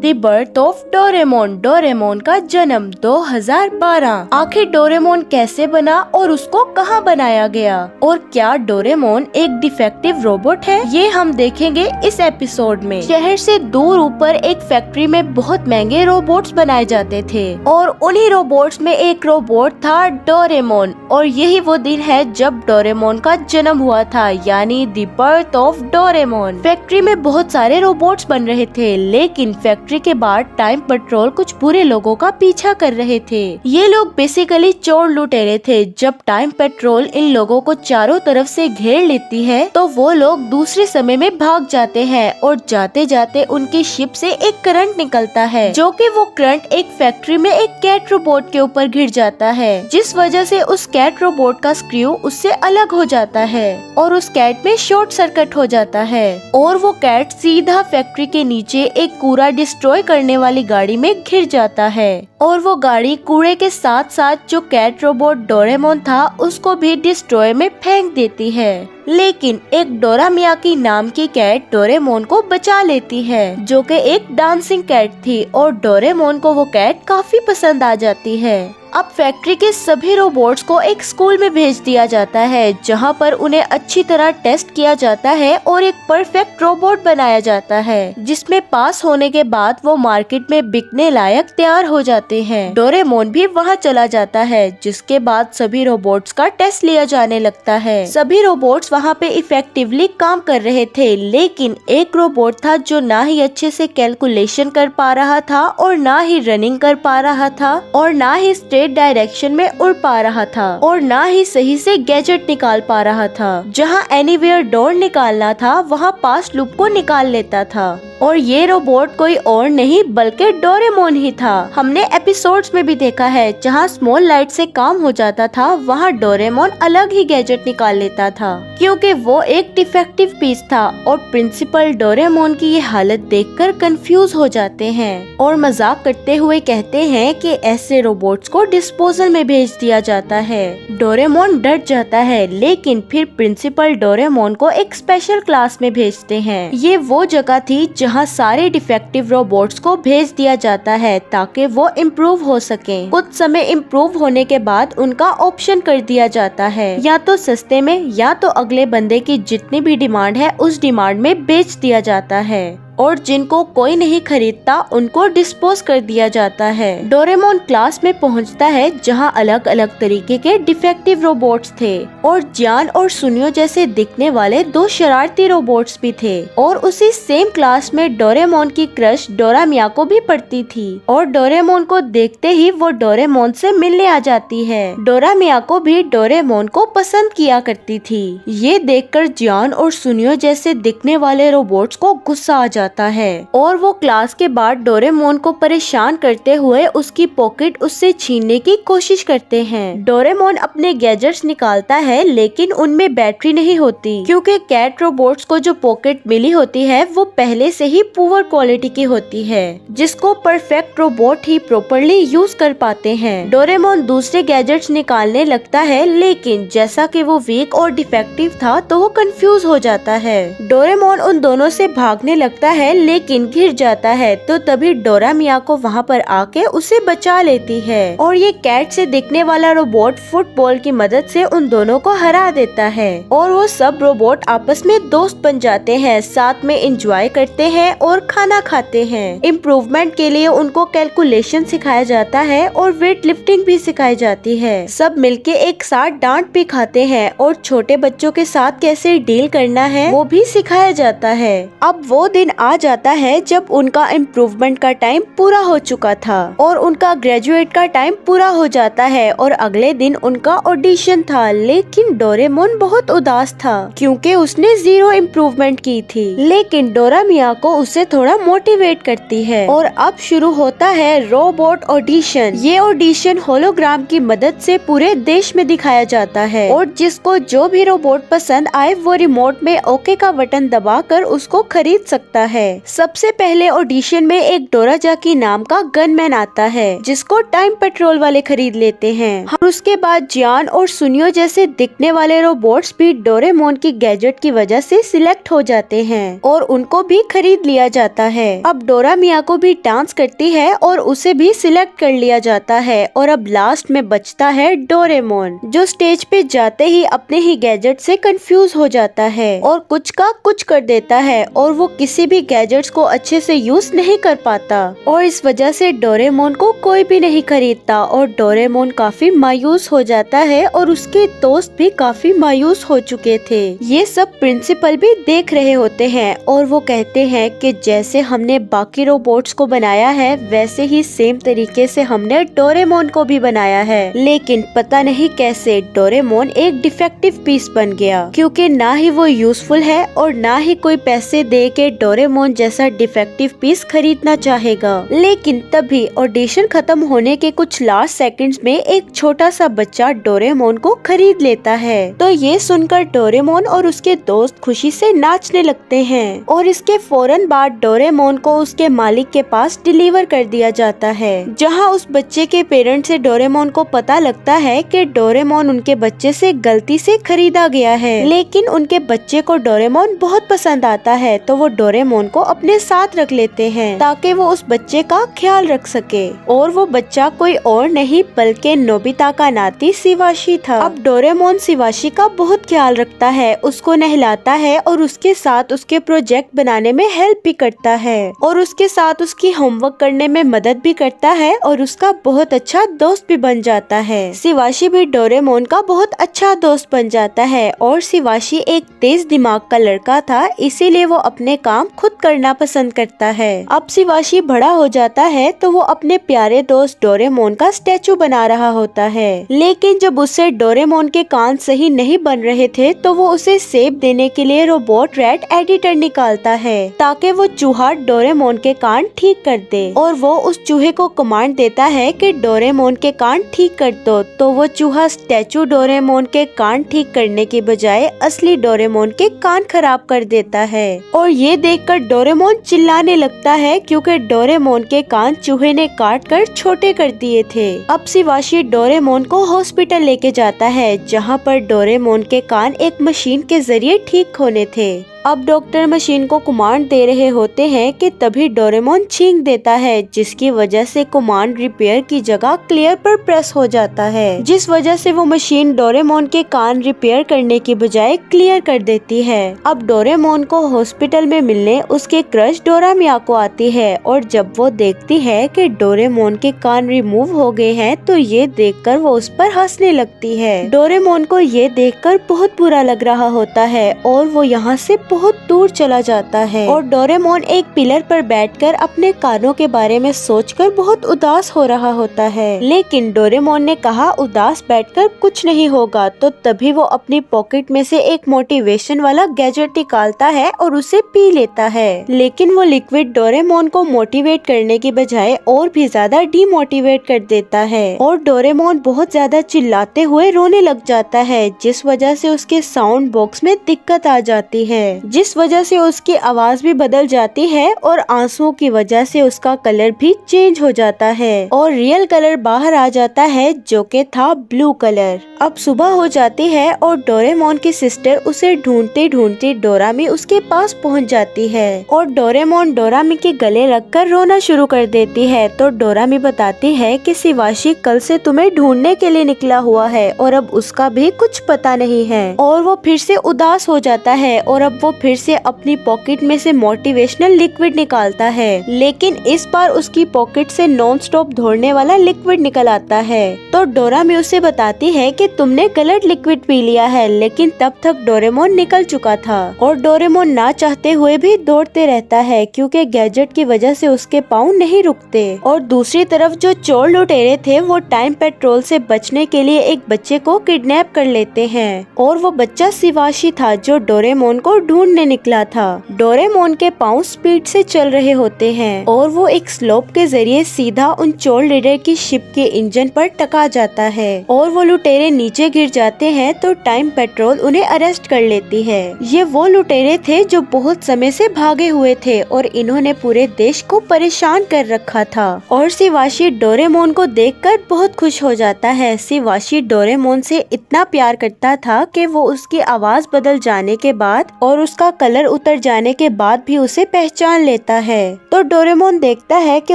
The birth of Doraemon, Doraemon का जन्म 2012। आखिर डोरेमोन कैसे बना और उसको कहाँ बनाया गया, और क्या डोरेमोन एक डिफेक्टिव रोबोट है, ये हम देखेंगे इस एपिसोड में। शहर से दूर ऊपर एक फैक्ट्री में बहुत महंगे रोबोट्स बनाए जाते थे और उन्हीं रोबोट्स में एक रोबोट था डोरेमोन, और यही वो दिन है जब डोरेमोन का जन्म हुआ था, यानी the birth of Doraemon. Factory में बहुत सारे रोबोट्स बन रहे थे, लेकिन फैक्ट्री के बाहर टाइम पेट्रोल कुछ बुरे लोगों का पीछा कर रहे थे। ये लोग बेसिकली चोर लुटेरे थे। जब टाइम पेट्रोल इन लोगों को चारों तरफ से घेर लेती है तो वो लोग दूसरे समय में भाग जाते हैं, और जाते जाते उनकी शिप से एक करंट निकलता है, जो कि वो करंट एक फैक्ट्री में एक कैट रोबोट के ऊपर गिर जाता है, जिस वजह से उस कैट रोबोट का स्क्रू उससे अलग हो जाता है और उस कैट में शॉर्ट सर्किट हो जाता है, और वो कैट सीधा फैक्ट्री के नीचे एक कूड़ा डिस्ट्रॉय करने वाली गाड़ी में घिर जाता है, और वो गाड़ी कूड़े के साथ साथ जो कैट रोबोट डोरेमोन था उसको भी डिस्ट्रॉय में फेंक देती है। लेकिन एक डोरा मियाकी नाम की कैट डोरेमोन को बचा लेती है, जो कि एक डांसिंग कैट थी, और डोरेमोन को वो कैट काफी पसंद आ जाती है। अब फैक्ट्री के सभी रोबोट्स को एक स्कूल में भेज दिया जाता है, जहां पर उन्हें अच्छी तरह टेस्ट किया जाता है और एक परफेक्ट रोबोट बनाया जाता है, जिसमें पास होने के बाद वो मार्केट में बिकने लायक तैयार हो जाते हैं। डोरेमोन भी वहां चला जाता है, जिसके बाद सभी रोबोट्स का टेस्ट लिया जाने लगता है। सभी रोबोट्स वहां पे इफेक्टिवली काम कर रहे थे, लेकिन एक रोबोट था जो ना ही अच्छे से कैलकुलेशन कर पा रहा था, और ना ही रनिंग कर पा रहा था, और ना ही स्ट्रेट डायरेक्शन में उड़ पा रहा था, और ना ही सही से गैजेट निकाल पा रहा था। जहां एनीवेयर डोर निकालना था वहां पास लूप को निकाल लेता था, और ये रोबोट कोई और नहीं बल्कि डोरेमोन ही था। हमने एपिसोड्स में भी देखा है, जहां स्मॉल लाइट से काम हो जाता था वहां डोरेमोन अलग ही गैजेट निकाल लेता था, क्योंकि वो एक डिफेक्टिव पीस था, और प्रिंसिपल डोरेमोन की ये हालत देखकर कंफ्यूज हो जाते हैं और मजाक करते हुए कहते हैं कि ऐसे रोबोट्स को डिस्पोजल में भेज दिया जाता है। डोरेमोन डर जाता है, लेकिन फिर प्रिंसिपल डोरेमोन को एक स्पेशल क्लास में भेजते हैं। ये वो जगह थी जहां सारे डिफेक्टिव रोबोट्स को भेज दिया जाता है ताकि वो इम्प्रूव हो सकें। कुछ समय इम्प्रूव होने के बाद उनका ऑप्शन कर दिया जाता है, या तो सस्ते में या तो अगले बंदे की जितनी भी डिमांड है उस डिमांड में बेच दिया जाता है, और जिनको कोई नहीं खरीदता उनको डिस्पोज कर दिया जाता है। डोरेमोन क्लास में पहुंचता है जहां अलग अलग तरीके के डिफेक्टिव रोबोट्स थे, और जियान और सुनियो जैसे दिखने वाले दो शरारती रोबोट्स भी थे, और उसी सेम क्लास में डोरेमोन की क्रश डोरा मियाको भी पढ़ती थी, और डोरेमोन को देखते ही वो डोरेमोन से मिलने आ जाती है। डोरा मियाको भी डोरेमोन को पसंद किया करती थी। ये देखकर जियान और सुनियो जैसे दिखने वाले रोबोट्स को गुस्सा आ जाता है, और वो क्लास के बाद डोरेमोन को परेशान करते हुए उसकी पॉकेट उससे छीनने की कोशिश करते हैं। डोरेमोन अपने गैजेट्स निकालता है, लेकिन उनमें बैटरी नहीं होती, क्योंकि कैट रोबोट्स को जो पॉकेट मिली होती है वो पहले से ही पुअर क्वालिटी की होती है, जिसको परफेक्ट रोबोट ही प्रॉपर्ली यूज कर पाते हैं। डोरेमोन दूसरे गैजेट्स निकालने लगता है, लेकिन जैसा कि वो वीक और डिफेक्टिव था तो वो कंफ्यूज हो जाता है। डोरेमोन उन दोनों से भागने लगता है, लेकिन गिर जाता है, तो तभी डोरा मियाको वहाँ पर आके उसे बचा लेती है, और ये कैट से दिखने वाला रोबोट फुटबॉल की मदद से उन दोनों को हरा देता है, और वो सब रोबोट आपस में दोस्त बन जाते हैं, साथ में एंजॉय करते हैं और खाना खाते हैं। इम्प्रूवमेंट के लिए उनको कैलकुलेशन सिखाया जाता है और वेट लिफ्टिंग भी सिखाई जाती है। सब मिलके एक साथ डांट भी खाते हैं, और छोटे बच्चों के साथ कैसे डील करना है वो भी सिखाया जाता है। अब वो दिन आ जाता है जब उनका इम्प्रूवमेंट का टाइम पूरा हो चुका था, और उनका ग्रेजुएट का टाइम पूरा हो जाता है, और अगले दिन उनका ऑडिशन था। लेकिन डोरेमोन बहुत उदास था, क्योंकि उसने 0 इम्प्रूवमेंट की थी। लेकिन डोरा मियाको उसे थोड़ा मोटिवेट करती है, और अब शुरू होता है रोबोट ऑडिशन। ये ऑडिशन होलोग्राम की मदद से पूरे देश में दिखाया जाता है, और जिसको जो भी रोबोट पसंद आए वो रिमोट में ओके का बटन दबाकर उसको खरीद सकता है। है। सबसे पहले ऑडिशन में एक डोराजाकी नाम का गनमैन आता है जिसको टाइम पेट्रोल वाले खरीद लेते हैं। और उसके बाद जियान और सुनियो जैसे दिखने वाले रोबोट्स भी डोरेमोन की गैजेट की वजह से सिलेक्ट हो जाते हैं और उनको भी खरीद लिया जाता है। अब डोरा मियाको भी डांस करती है और उसे भी सिलेक्ट कर लिया जाता है। और अब लास्ट में बचता है डोरेमोन, जो स्टेज पे जाते ही अपने ही गैजेट से कंफ्यूज हो जाता है और कुछ का कुछ कर देता है और वो किसी भी गैजेट्स को अच्छे से यूज नहीं कर पाता और इस वजह से डोरेमोन को कोई भी नहीं खरीदता और डोरेमोन काफी मायूस हो जाता है और उसके दोस्त भी काफी मायूस हो चुके थे। ये सब प्रिंसिपल भी देख रहे होते हैं और वो कहते हैं कि जैसे हमने बाकी रोबोट्स को बनाया है वैसे ही सेम तरीके से हमने डोरेमोन को भी बनाया है, लेकिन पता नहीं कैसे डोरेमोन एक डिफेक्टिव पीस बन गया, क्योंकि ना ही वो यूजफुल है और ना ही कोई पैसे दे के डोरेमोन जैसा डिफेक्टिव पीस खरीदना चाहेगा। लेकिन तभी ऑडिशन खत्म होने के कुछ लास्ट सेकंड्स में एक छोटा सा बच्चा डोरेमोन को खरीद लेता है। तो ये सुनकर डोरेमोन और उसके दोस्त खुशी से नाचने लगते हैं और इसके फौरन बाद डोरेमोन को उसके मालिक के पास डिलीवर कर दिया जाता है, जहां उस बच्चे के पेरेंट्स से डोरेमोन को पता लगता है कि डोरेमोन उनके बच्चे से गलती से खरीदा गया है। लेकिन उनके बच्चे को डोरेमोन बहुत पसंद आता है तो वो डोरेमोन को अपने साथ रख लेते हैं ताकि वो उस बच्चे का ख्याल रख सके। और वो बच्चा कोई और नहीं बल्कि नोबिता का नाती शिवाशी था। अब डोरेमोन शिवाशी का बहुत ख्याल रखता है, उसको नहलाता है और उसके साथ उसके प्रोजेक्ट बनाने में हेल्प भी करता है और उसके साथ उसकी होमवर्क करने में मदद भी करता है और उसका बहुत अच्छा दोस्त भी बन जाता है। शिवाशी भी डोरेमोन का बहुत अच्छा दोस्त बन जाता है और शिवाशी एक तेज दिमाग का लड़का था, इसीलिए वो अपने काम खुद करना पसंद करता है। अब शिवाशी बड़ा हो जाता है तो वो अपने प्यारे दोस्त डोरेमोन का स्टैचू बना रहा होता है, लेकिन जब उससे डोरेमोन के कान सही नहीं बन रहे थे तो वो उसे सेब देने के लिए रोबोट रैट एडिटर निकालता है ताकि वो चूहा डोरेमोन के कान ठीक कर दे। और वो उस चूहे को कमांड देता है कि डोरेमोन के कान ठीक कर दो, तो वो चूहा स्टैचू डोरेमोन के कान ठीक करने की बजाय असली डोरेमोन के कान खराब कर देता है। और ये देखकर डोरेमोन चिल्लाने लगता है क्योंकि डोरेमोन के कान चूहे ने काट कर छोटे कर दिए थे। अब शिवाशी डोरेमोन को हॉस्पिटल लेके जाता है जहाँ पर डोरेमोन के कान एक मशीन के जरिए ठीक होने थे। अब डॉक्टर मशीन को कमांड दे रहे होते हैं कि तभी डोरेमोन छींक देता है, जिसकी वजह से कमांड रिपेयर की जगह क्लियर पर प्रेस हो जाता है, जिस वजह से वो मशीन डोरेमोन के कान रिपेयर करने की बजाय क्लियर कर देती है। अब डोरेमोन को हॉस्पिटल में मिलने उसके क्रश डोरा मियाको आती है और जब वो देखती है कि डोरेमोन के कान रिमूव हो गए हैं तो ये देखकर वो उस पर हंसने लगती है। डोरेमोन को ये देखकर बहुत बुरा लग रहा होता है और वो यहाँ से बहुत दूर चला जाता है और डोरेमोन एक पिलर पर बैठकर अपने कानों के बारे में सोचकर बहुत उदास हो रहा होता है। लेकिन डोरेमोन ने कहा उदास बैठकर कुछ नहीं होगा, तो तभी वो अपनी पॉकेट में से एक मोटिवेशन वाला गैजेट निकालता है और उसे पी लेता है। लेकिन वो लिक्विड डोरेमोन को मोटिवेट करने की बजाय और भी ज्यादा डीमोटिवेट कर देता है और डोरेमोन बहुत ज्यादा चिल्लाते हुए रोने लग जाता है, जिस वजह से उसके साउंड बॉक्स में दिक्कत आ जाती है, जिस वजह से उसकी आवाज भी बदल जाती है और आंसुओं की वजह से उसका कलर भी चेंज हो जाता है और रियल कलर बाहर आ जाता है जो कि था ब्लू कलर। अब सुबह हो जाती है और डोरेमोन की सिस्टर उसे ढूंढते ढूंढते डोरामी उसके पास पहुंच जाती है और डोरेमोन डोरामी के गले लगकर रोना शुरू कर देती है। तो डोरामी बताती है कि शिवाशी कल से तुम्हें ढूंढने के लिए निकला हुआ है और अब उसका भी कुछ पता नहीं है और वो फिर से उदास हो जाता है और अब वो फिर से अपनी पॉकेट में से मोटिवेशनल लिक्विड निकालता है, लेकिन इस बार उसकी पॉकेट से नॉन स्टॉप दौड़ने वाला लिक्विड निकल आता है। तो डोरामी उसे बताती है कि तुमने गलत लिक्विड पी लिया है, लेकिन तब तक डोरेमोन निकल चुका था और डोरेमोन ना चाहते हुए भी दौड़ते रहता है क्योंकि गैजेट की वजह से उसके पाँव नहीं रुकते। और दूसरी तरफ जो चोर लुटेरे थे वो टाइम पेट्रोल से बचने के लिए एक बच्चे को किडनैप कर लेते हैं और वो बच्चा शिवाशी था जो डोरेमोन को ढूंढने निकला था। डोरेमोन के पाँव स्पीड से चल रहे होते हैं और वो एक स्लोप के जरिए सीधा उन चोर लीडर की शिप के इंजन पर टकरा जाता है और वो लुटेरे नीचे गिर जाते हैं तो टाइम पेट्रोल उन्हें अरेस्ट कर लेती है। ये वो लुटेरे थे जो बहुत समय से भागे हुए थे और इन्होंने पूरे देश को परेशान कर रखा था। और शिवाशी डोरेमोन को देखकर बहुत खुश हो जाता है। शिवाशी डोरेमोन से इतना प्यार करता था कि वो उसकी आवाज बदल जाने के बाद और उसका कलर उतर जाने के बाद भी उसे पहचान लेता है। तो डोरेमोन देखता है कि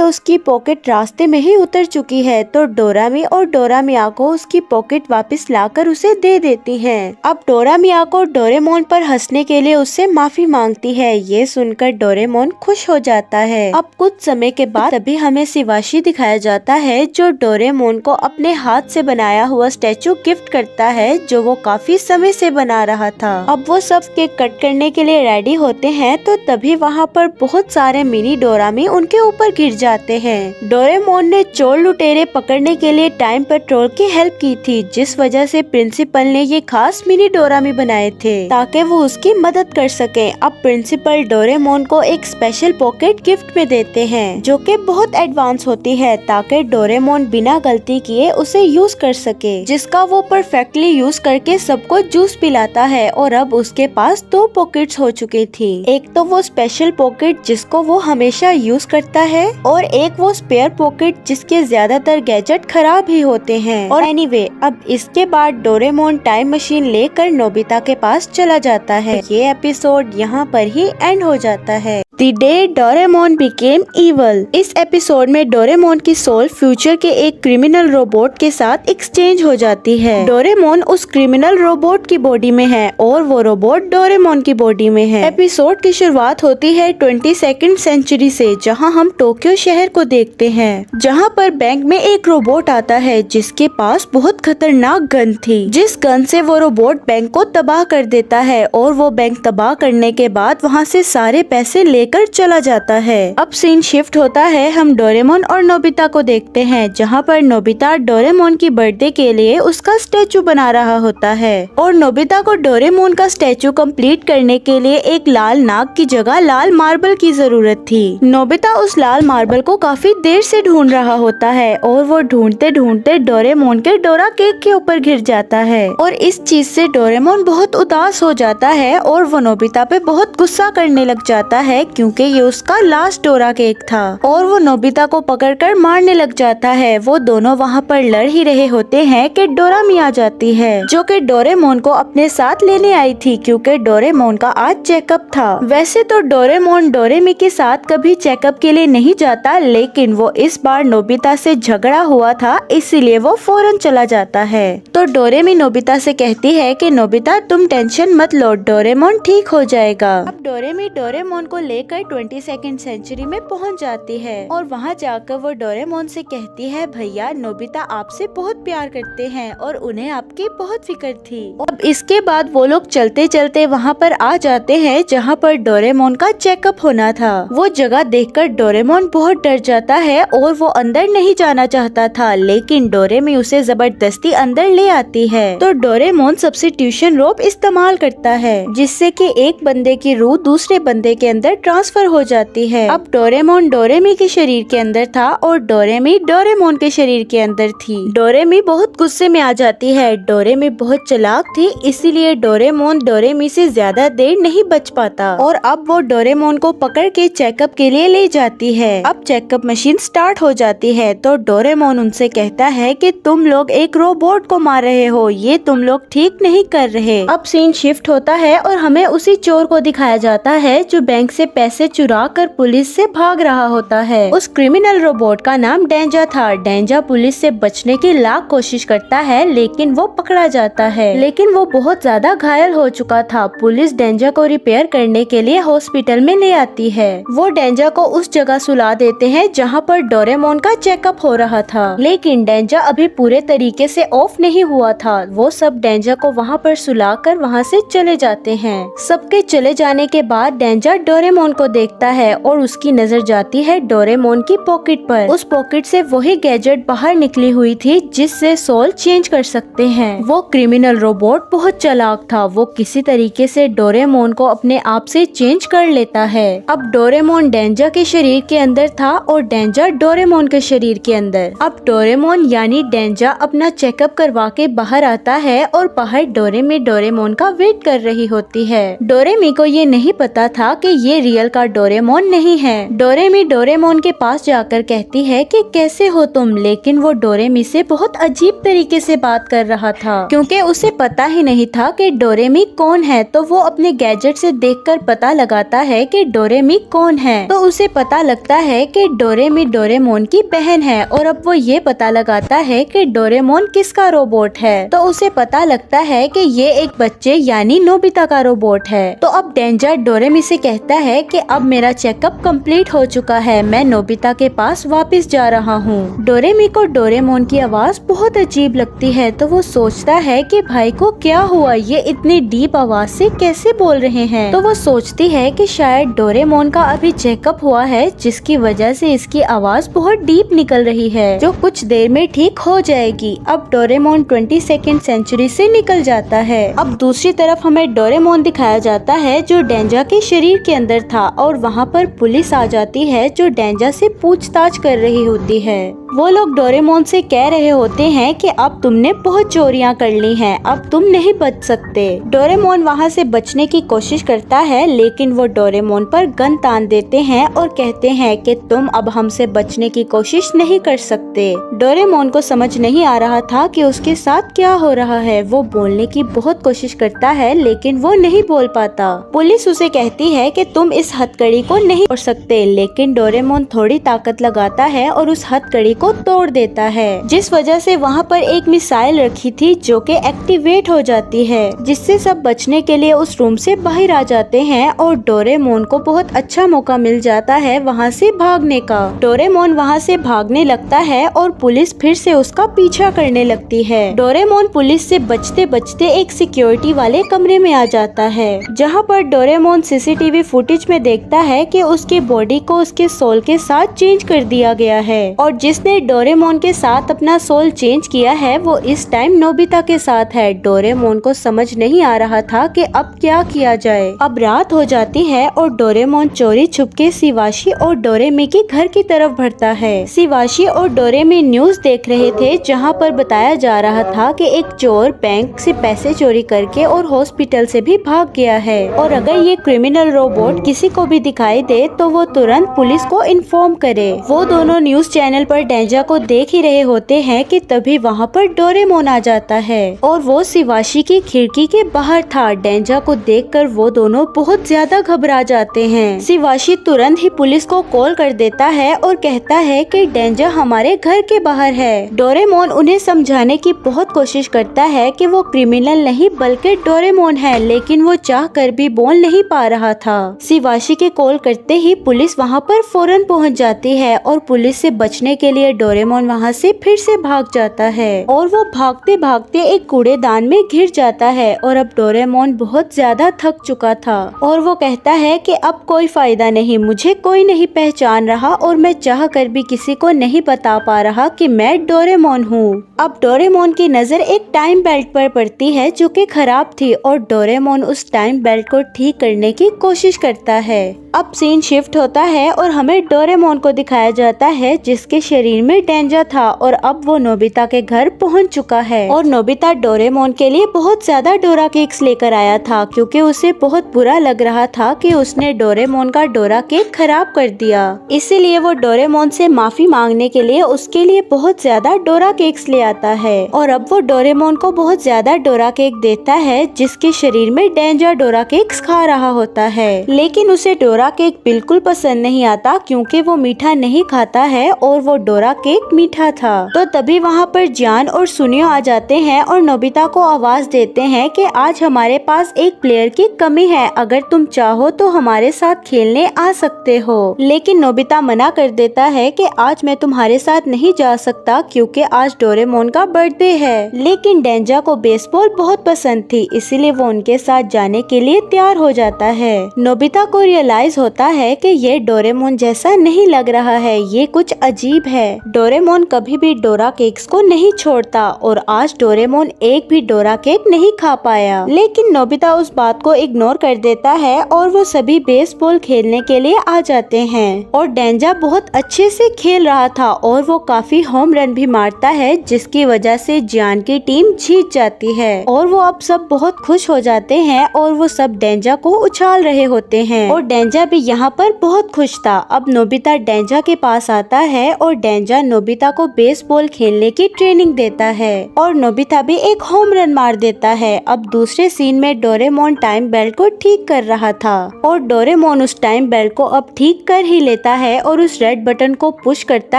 उसकी पॉकेट रास्ते में ही उतर चुकी है, तो डोरामी और डोरामियाको उसकी पॉकेट वापस लाकर उसे दे देती हैं। अब डोरामियाको डोरेमोन पर हंसने के लिए उससे माफी मांगती है। ये सुनकर डोरेमोन खुश हो जाता है। अब कुछ समय के बाद तभी हमें शिवाशी दिखाया जाता है जो डोरेमोन को अपने हाथ से बनाया हुआ स्टैचू गिफ्ट करता है जो वो काफी समय से बना रहा था। अब वो सब केक कट करने के लिए रेडी होते हैं तो तभी वहाँ पर बहुत सारे मिनी डोरामी उनके ऊपर गिर जाते हैं। डोरेमोन ने चोर लुटेरे पकड़ने के लिए टाइम पेट्रोल की हेल्प की थी, जिस वजह से प्रिंसिपल ने ये खास मिनी डोरामी बनाए थे ताकि वो उसकी मदद कर सके। अब प्रिंसिपल डोरेमोन को एक स्पेशल पॉकेट गिफ्ट में देते हैं जो कि बहुत एडवांस होती है ताकि डोरेमोन बिना गलती किए उसे यूज कर सके, जिसका वो परफेक्टली यूज करके सबको जूस पिलाता है। और अब उसके पास 2 पॉकेट्स हो चुकी थी। एक तो वो स्पेशल पॉकेट जिसको वो हमेशा यूज करता है और एक वो स्पेयर पॉकेट जिसके ज्यादातर गैजेट खराब ही होते हैं। और एनीवे अब इसके बाद डोरेमोन टाइम मशीन लेकर नोबिता के पास चला जाता है। ये एपिसोड यहाँ पर ही एंड हो जाता है। The day Doraemon became evil। इस एपिसोड में डोरेमोन की सोल फ्यूचर के एक क्रिमिनल रोबोट के साथ एक्सचेंज हो जाती है। डोरेमोन उस क्रिमिनल रोबोट की बॉडी में है और वो रोबोट डोरेमोन की बॉडी में है। एपिसोड की शुरुआत होती है 22nd सेंचुरी से, जहां हम टोक्यो शहर को देखते हैं, जहां पर बैंक में एक रोबोट आता है जिसके पास बहुत खतरनाक गन थी, जिस गन से वो रोबोट बैंक को तबाह कर देता है और वो बैंक तबाह करने के बाद वहाँ से सारे पैसे लेकर चला जाता है। अब सीन शिफ्ट होता है, हम डोरेमोन और नोबिता को देखते हैं, जहाँ पर नोबिता डोरेमोन की बर्थडे के लिए उसका स्टैचू बना रहा होता है और नोबिता को डोरेमोन का स्टैचू कंप्लीट करने के लिए एक लाल नाग की जगह लाल मार्बल की जरूरत थी। नोबिता उस लाल मार्बल को काफी देर से ढूंढ रहा होता है और वो ढूंढते ढूंढते डोरेमोन के डोरा केक के ऊपर गिर जाता है और इस चीज से डोरेमोन बहुत उदास हो जाता है और वो नोबिता पे बहुत गुस्सा करने लग जाता है क्योंकि ये उसका लास्ट डोरा केक था और वो नोबिता को पकड़कर मारने लग जाता है। वो दोनों वहाँ पर लड़ ही रहे होते हैं कि डोरामी आ जाती है जो कि डोरेमोन को अपने साथ लेने आई थी क्योंकि डोरेमोन का आज चेकअप था। वैसे तो डोरेमोन डोरेमी के साथ कभी चेकअप के लिए नहीं जाता, लेकिन वो इस बार नोबिता से झगड़ा हुआ था इसीलिए वो फौरन चला जाता है। तो डोरेमी नोबिता से कहती है कि नोबिता तुम टेंशन मत लो, डोरेमोन ठीक हो जाएगा। अब डोरेमी डोरेमोन को लेकर 22nd सेंचुरी में पहुंच जाती है और वहां जाकर वो डोरेमोन से कहती है भैया नोबिता आपसे बहुत प्यार करते हैं और उन्हें आपकी बहुत फिक्र थी। अब इसके बाद वो लोग चलते चलते वहां पर आ जाते हैं जहां पर डोरेमोन का चेकअप होना था। वो जगह देखकर डोरेमोन बहुत डर जाता है और वो अंदर नहीं जाना चाहता था, लेकिन डोरेमी उसे जबरदस्ती अंदर ले आती है। तो डोरेमोन सब्स्टिट्यूशन रोप इस्तेमाल करता है जिससे कि एक बंदे की रूह दूसरे बंदे के अंदर ट्रांसफर हो जाती है। अब डोरेमोन डोरेमी के शरीर के अंदर था और डोरेमी डोरेमोन के शरीर के अंदर थी। डोरेमी बहुत गुस्से में आ जाती है। डोरेमी बहुत चालाक थी इसीलिए डोरेमोन डोरेमी से ज्यादा देर नहीं बच पाता और अब वो डोरेमोन को पकड़ के चेकअप के लिए ले जाती है। अब चेकअप मशीन स्टार्ट हो जाती है तो डोरेमोन उनसे कहता है कि तुम लोग एक रोबोट को मार रहे हो, ये तुम लोग ठीक नहीं कर रहे। अब सीन शिफ्ट होता है और हमें उसी चोर को दिखाया जाता है जो बैंक से पैसे चुरा कर पुलिस से भाग रहा होता है। उस क्रिमिनल रोबोट का नाम डेंजा था। डेंजा पुलिस से बचने की लाख कोशिश करता है लेकिन वो पकड़ा जाता है, लेकिन वो बहुत ज्यादा घायल हो चुका था। पुलिस डेंजा को रिपेयर करने के लिए हॉस्पिटल में ले आती है। वो डेंजा को उस जगह सुला देते हैं जहाँ पर डोरेमोन का चेकअप हो रहा था, लेकिन डेंजा अभी पूरे तरीके से ऑफ नहीं हुआ था। वो सब डेंजा को वहाँ पर सुलाकर वहाँ से चले जाते हैं। सबके चले जाने के बाद डेंजा डोरेमोन डोरेमोन को देखता है और उसकी नजर जाती है डोरेमोन की पॉकेट पर। उस पॉकेट से वही गैजेट बाहर निकली हुई थी जिससे सोल चेंज कर सकते हैं। वो क्रिमिनल रोबोट बहुत चालाक था, वो किसी तरीके से डोरेमोन को अपने आप से चेंज कर लेता है। अब डोरेमोन डेंजा के शरीर के अंदर था और डेंजा डोरेमोन के शरीर के अंदर। अब डोरेमोन यानी डेंजा अपना चेकअप करवा के बाहर आता है और बाहर डोरेमी डोरेमोन का वेट कर रही होती है। डोरेमी को ये नहीं पता था कि ये रियल का डोरेमोन नहीं है। डोरेमी डोरेमोन के पास जाकर कहती है कि कैसे हो तुम, लेकिन वो डोरेमी से बहुत अजीब तरीके से बात कर रहा था क्योंकि उसे पता ही नहीं था कि डोरेमी कौन है। तो वो अपने गैजेट से देखकर पता लगाता है कि डोरेमी कौन है। तो उसे पता लगता है कि डोरेमी डोरेमोन की बहन है और अब वो ये पता लगाता है कि डोरेमोन किसका रोबोट है। तो उसे पता लगता है कि ये एक बच्चे यानी नोबिता का रोबोट है। तो अब डेंजा डोरेमी से कहता है कि अब मेरा चेकअप कंप्लीट हो चुका है, मैं नोबिता के पास वापस जा रहा हूँ। डोरेमी को डोरेमोन की आवाज बहुत अजीब लगती है तो वो सोचता है कि भाई को क्या हुआ, ये इतनी डीप आवाज से कैसे बोल रहे हैं। तो वो सोचती है कि शायद डोरेमोन का अभी चेकअप हुआ है जिसकी वजह से इसकी आवाज बहुत डीप निकल रही है, जो कुछ देर में ठीक हो जाएगी। अब डोरेमोन 22वीं सेंचुरी से निकल जाता है। अब दूसरी तरफ हमें डोरेमोन दिखाया जाता है जो डेंजा के शरीर के अंदर था और वहाँ पर पुलिस आ जाती है जो डेंजा से पूछताछ कर रही होती है। वो लोग डोरेमोन से कह रहे होते हैं कि अब तुमने बहुत चोरियां कर ली हैं, अब तुम नहीं बच सकते। डोरेमोन वहाँ से बचने की कोशिश करता है लेकिन वो डोरेमोन पर गन तान देते हैं और कहते हैं कि तुम अब हमसे बचने की कोशिश नहीं कर सकते। डोरेमोन को समझ नहीं आ रहा था कि उसके साथ क्या हो रहा है। वो बोलने की बहुत कोशिश करता है लेकिन वो नहीं बोल पाता। पुलिस उसे कहती है कि तुम इस हथकड़ी को नहीं तोड़ सकते, लेकिन डोरेमोन थोड़ी ताकत लगाता है और उस हथकड़ी को तोड़ देता है, जिस वजह से वहाँ पर एक मिसाइल रखी थी जो कि एक्टिवेट हो जाती है, जिससे सब बचने के लिए उस रूम से बाहर आ जाते हैं और डोरेमोन को बहुत अच्छा मौका मिल जाता है वहाँ से भागने का। डोरेमोन वहाँ से भागने लगता है और पुलिस फिर से उसका पीछा करने लगती है। डोरेमोन पुलिस से बचते बचते एक सिक्योरिटी वाले कमरे में आ जाता है जहाँ पर डोरेमोन सीसीटीवी फुटेज में देखता है कि उसकी बॉडी को उसके सोल के साथ चेंज कर दिया गया है और जिसने डोरेमोन के साथ अपना सोल चेंज किया है वो इस टाइम नोबिता के साथ है। डोरेमोन को समझ नहीं आ रहा था कि अब क्या किया जाए। अब रात हो जाती है और डोरेमोन चोरी छुपके शिवाशी और डोरेमी के घर की तरफ बढ़ता है। शिवाशी और डोरेमी न्यूज देख रहे थे जहां पर बताया जा रहा था कि एक चोर बैंक से पैसे चोरी करके और हॉस्पिटल से भी भाग गया है और अगर ये क्रिमिनल रोबोट किसी को भी दिखाई दे तो वो तुरंत पुलिस को इन्फॉर्म करे। वो दोनों न्यूज चैनल पर डेंजा को देख ही रहे होते हैं कि तभी वहाँ पर डोरेमोन आ जाता है और वो शिवाशी की खिड़की के बाहर था। डेंजा को देखकर वो दोनों बहुत ज्यादा घबरा जाते हैं। शिवाशी तुरंत ही पुलिस को कॉल कर देता है और कहता है कि डेंजा हमारे घर के बाहर है। डोरेमोन उन्हें समझाने की बहुत कोशिश करता है कि वो क्रिमिनल नहीं बल्कि डोरेमोन है, लेकिन वो चाह कर भी बोल नहीं पा रहा था। शिवाशी के कॉल करते ही पुलिस वहाँ पर फौरन पहुँच जाती है और पुलिस से बचने के लिए डोरेमोन वहाँ से फिर से भाग जाता है और वो भागते भागते एक कूड़ेदान में घिर जाता है और अब डोरेमोन बहुत ज्यादा थक चुका था और वो कहता है कि अब कोई फायदा नहीं, मुझे कोई नहीं पहचान रहा और मैं चाह कर भी किसी को नहीं बता पा रहा कि मैं डोरेमोन हूँ। अब डोरेमोन की नजर एक टाइम बेल्ट पर पड़ती है जो कि खराब थी और डोरेमोन उस टाइम बेल्ट को ठीक करने की कोशिश करता है। अब सीन शिफ्ट होता है और हमें डोरेमोन को दिखाया जाता है जिसके शरीर में डेंजा था और अब वो नोबिता के घर पहुंच चुका है और नोबिता डोरेमोन के लिए बहुत ज्यादा डोरा केक्स लेकर आया था क्योंकि उसे बहुत बुरा लग रहा था कि उसने डोरेमोन का डोरा केक खराब कर दिया। इसीलिए वो डोरेमोन से माफी मांगने के लिए उसके लिए बहुत ज्यादा डोरा केक्स ले आता है और अब वो डोरेमोन को बहुत ज्यादा डोरा केक देता है जिसके शरीर में डेंजा डोरा केक्स खा रहा होता है, लेकिन उसे डोरा केक बिल्कुल पसंद नहीं आता क्योंकि वो मीठा नहीं खाता है और वो डोरा डोरा केक मीठा था। तो तभी वहाँ पर जान और सुनियो आ जाते हैं और नोबिता को आवाज देते हैं कि आज हमारे पास एक प्लेयर की कमी है, अगर तुम चाहो तो हमारे साथ खेलने आ सकते हो। लेकिन नोबिता मना कर देता है कि आज मैं तुम्हारे साथ नहीं जा सकता क्योंकि आज डोरेमोन का बर्थडे है। लेकिन डेंजा को बेसबॉल बहुत पसंद थी, इसीलिए वो उनके साथ जाने के लिए तैयार हो जाता है। नोबिता को रियलाइज होता है कि ये डोरेमोन जैसा नहीं लग रहा है, ये कुछ अजीब है। डोरेमोन कभी भी डोरा केक्स को नहीं छोड़ता और आज डोरेमोन एक भी डोरा केक नहीं खा पाया। लेकिन नोबिता उस बात को इग्नोर कर देता है और वो सभी बेसबॉल खेलने के लिए आ जाते हैं। और डेंजा बहुत अच्छे से खेल रहा था और वो काफी होम रन भी मारता है, जिसकी वजह से जान की टीम जीत जाती है। और वो अब सब बहुत खुश हो जाते हैं और वो सब डेंजा को उछाल रहे होते हैं और डेंजा भी यहाँ पर बहुत खुश था। अब नोबिता डेंजा के पास आता है और डेंजा नोबिता को बेसबॉल खेलने की ट्रेनिंग देता है और नोबिता भी एक होम रन मार देता है। अब दूसरे सीन में डोरेमोन टाइम बेल्ट को ठीक कर रहा था और डोरेमोन उस टाइम बेल्ट को अब ठीक कर ही लेता है और उस रेड बटन को पुश करता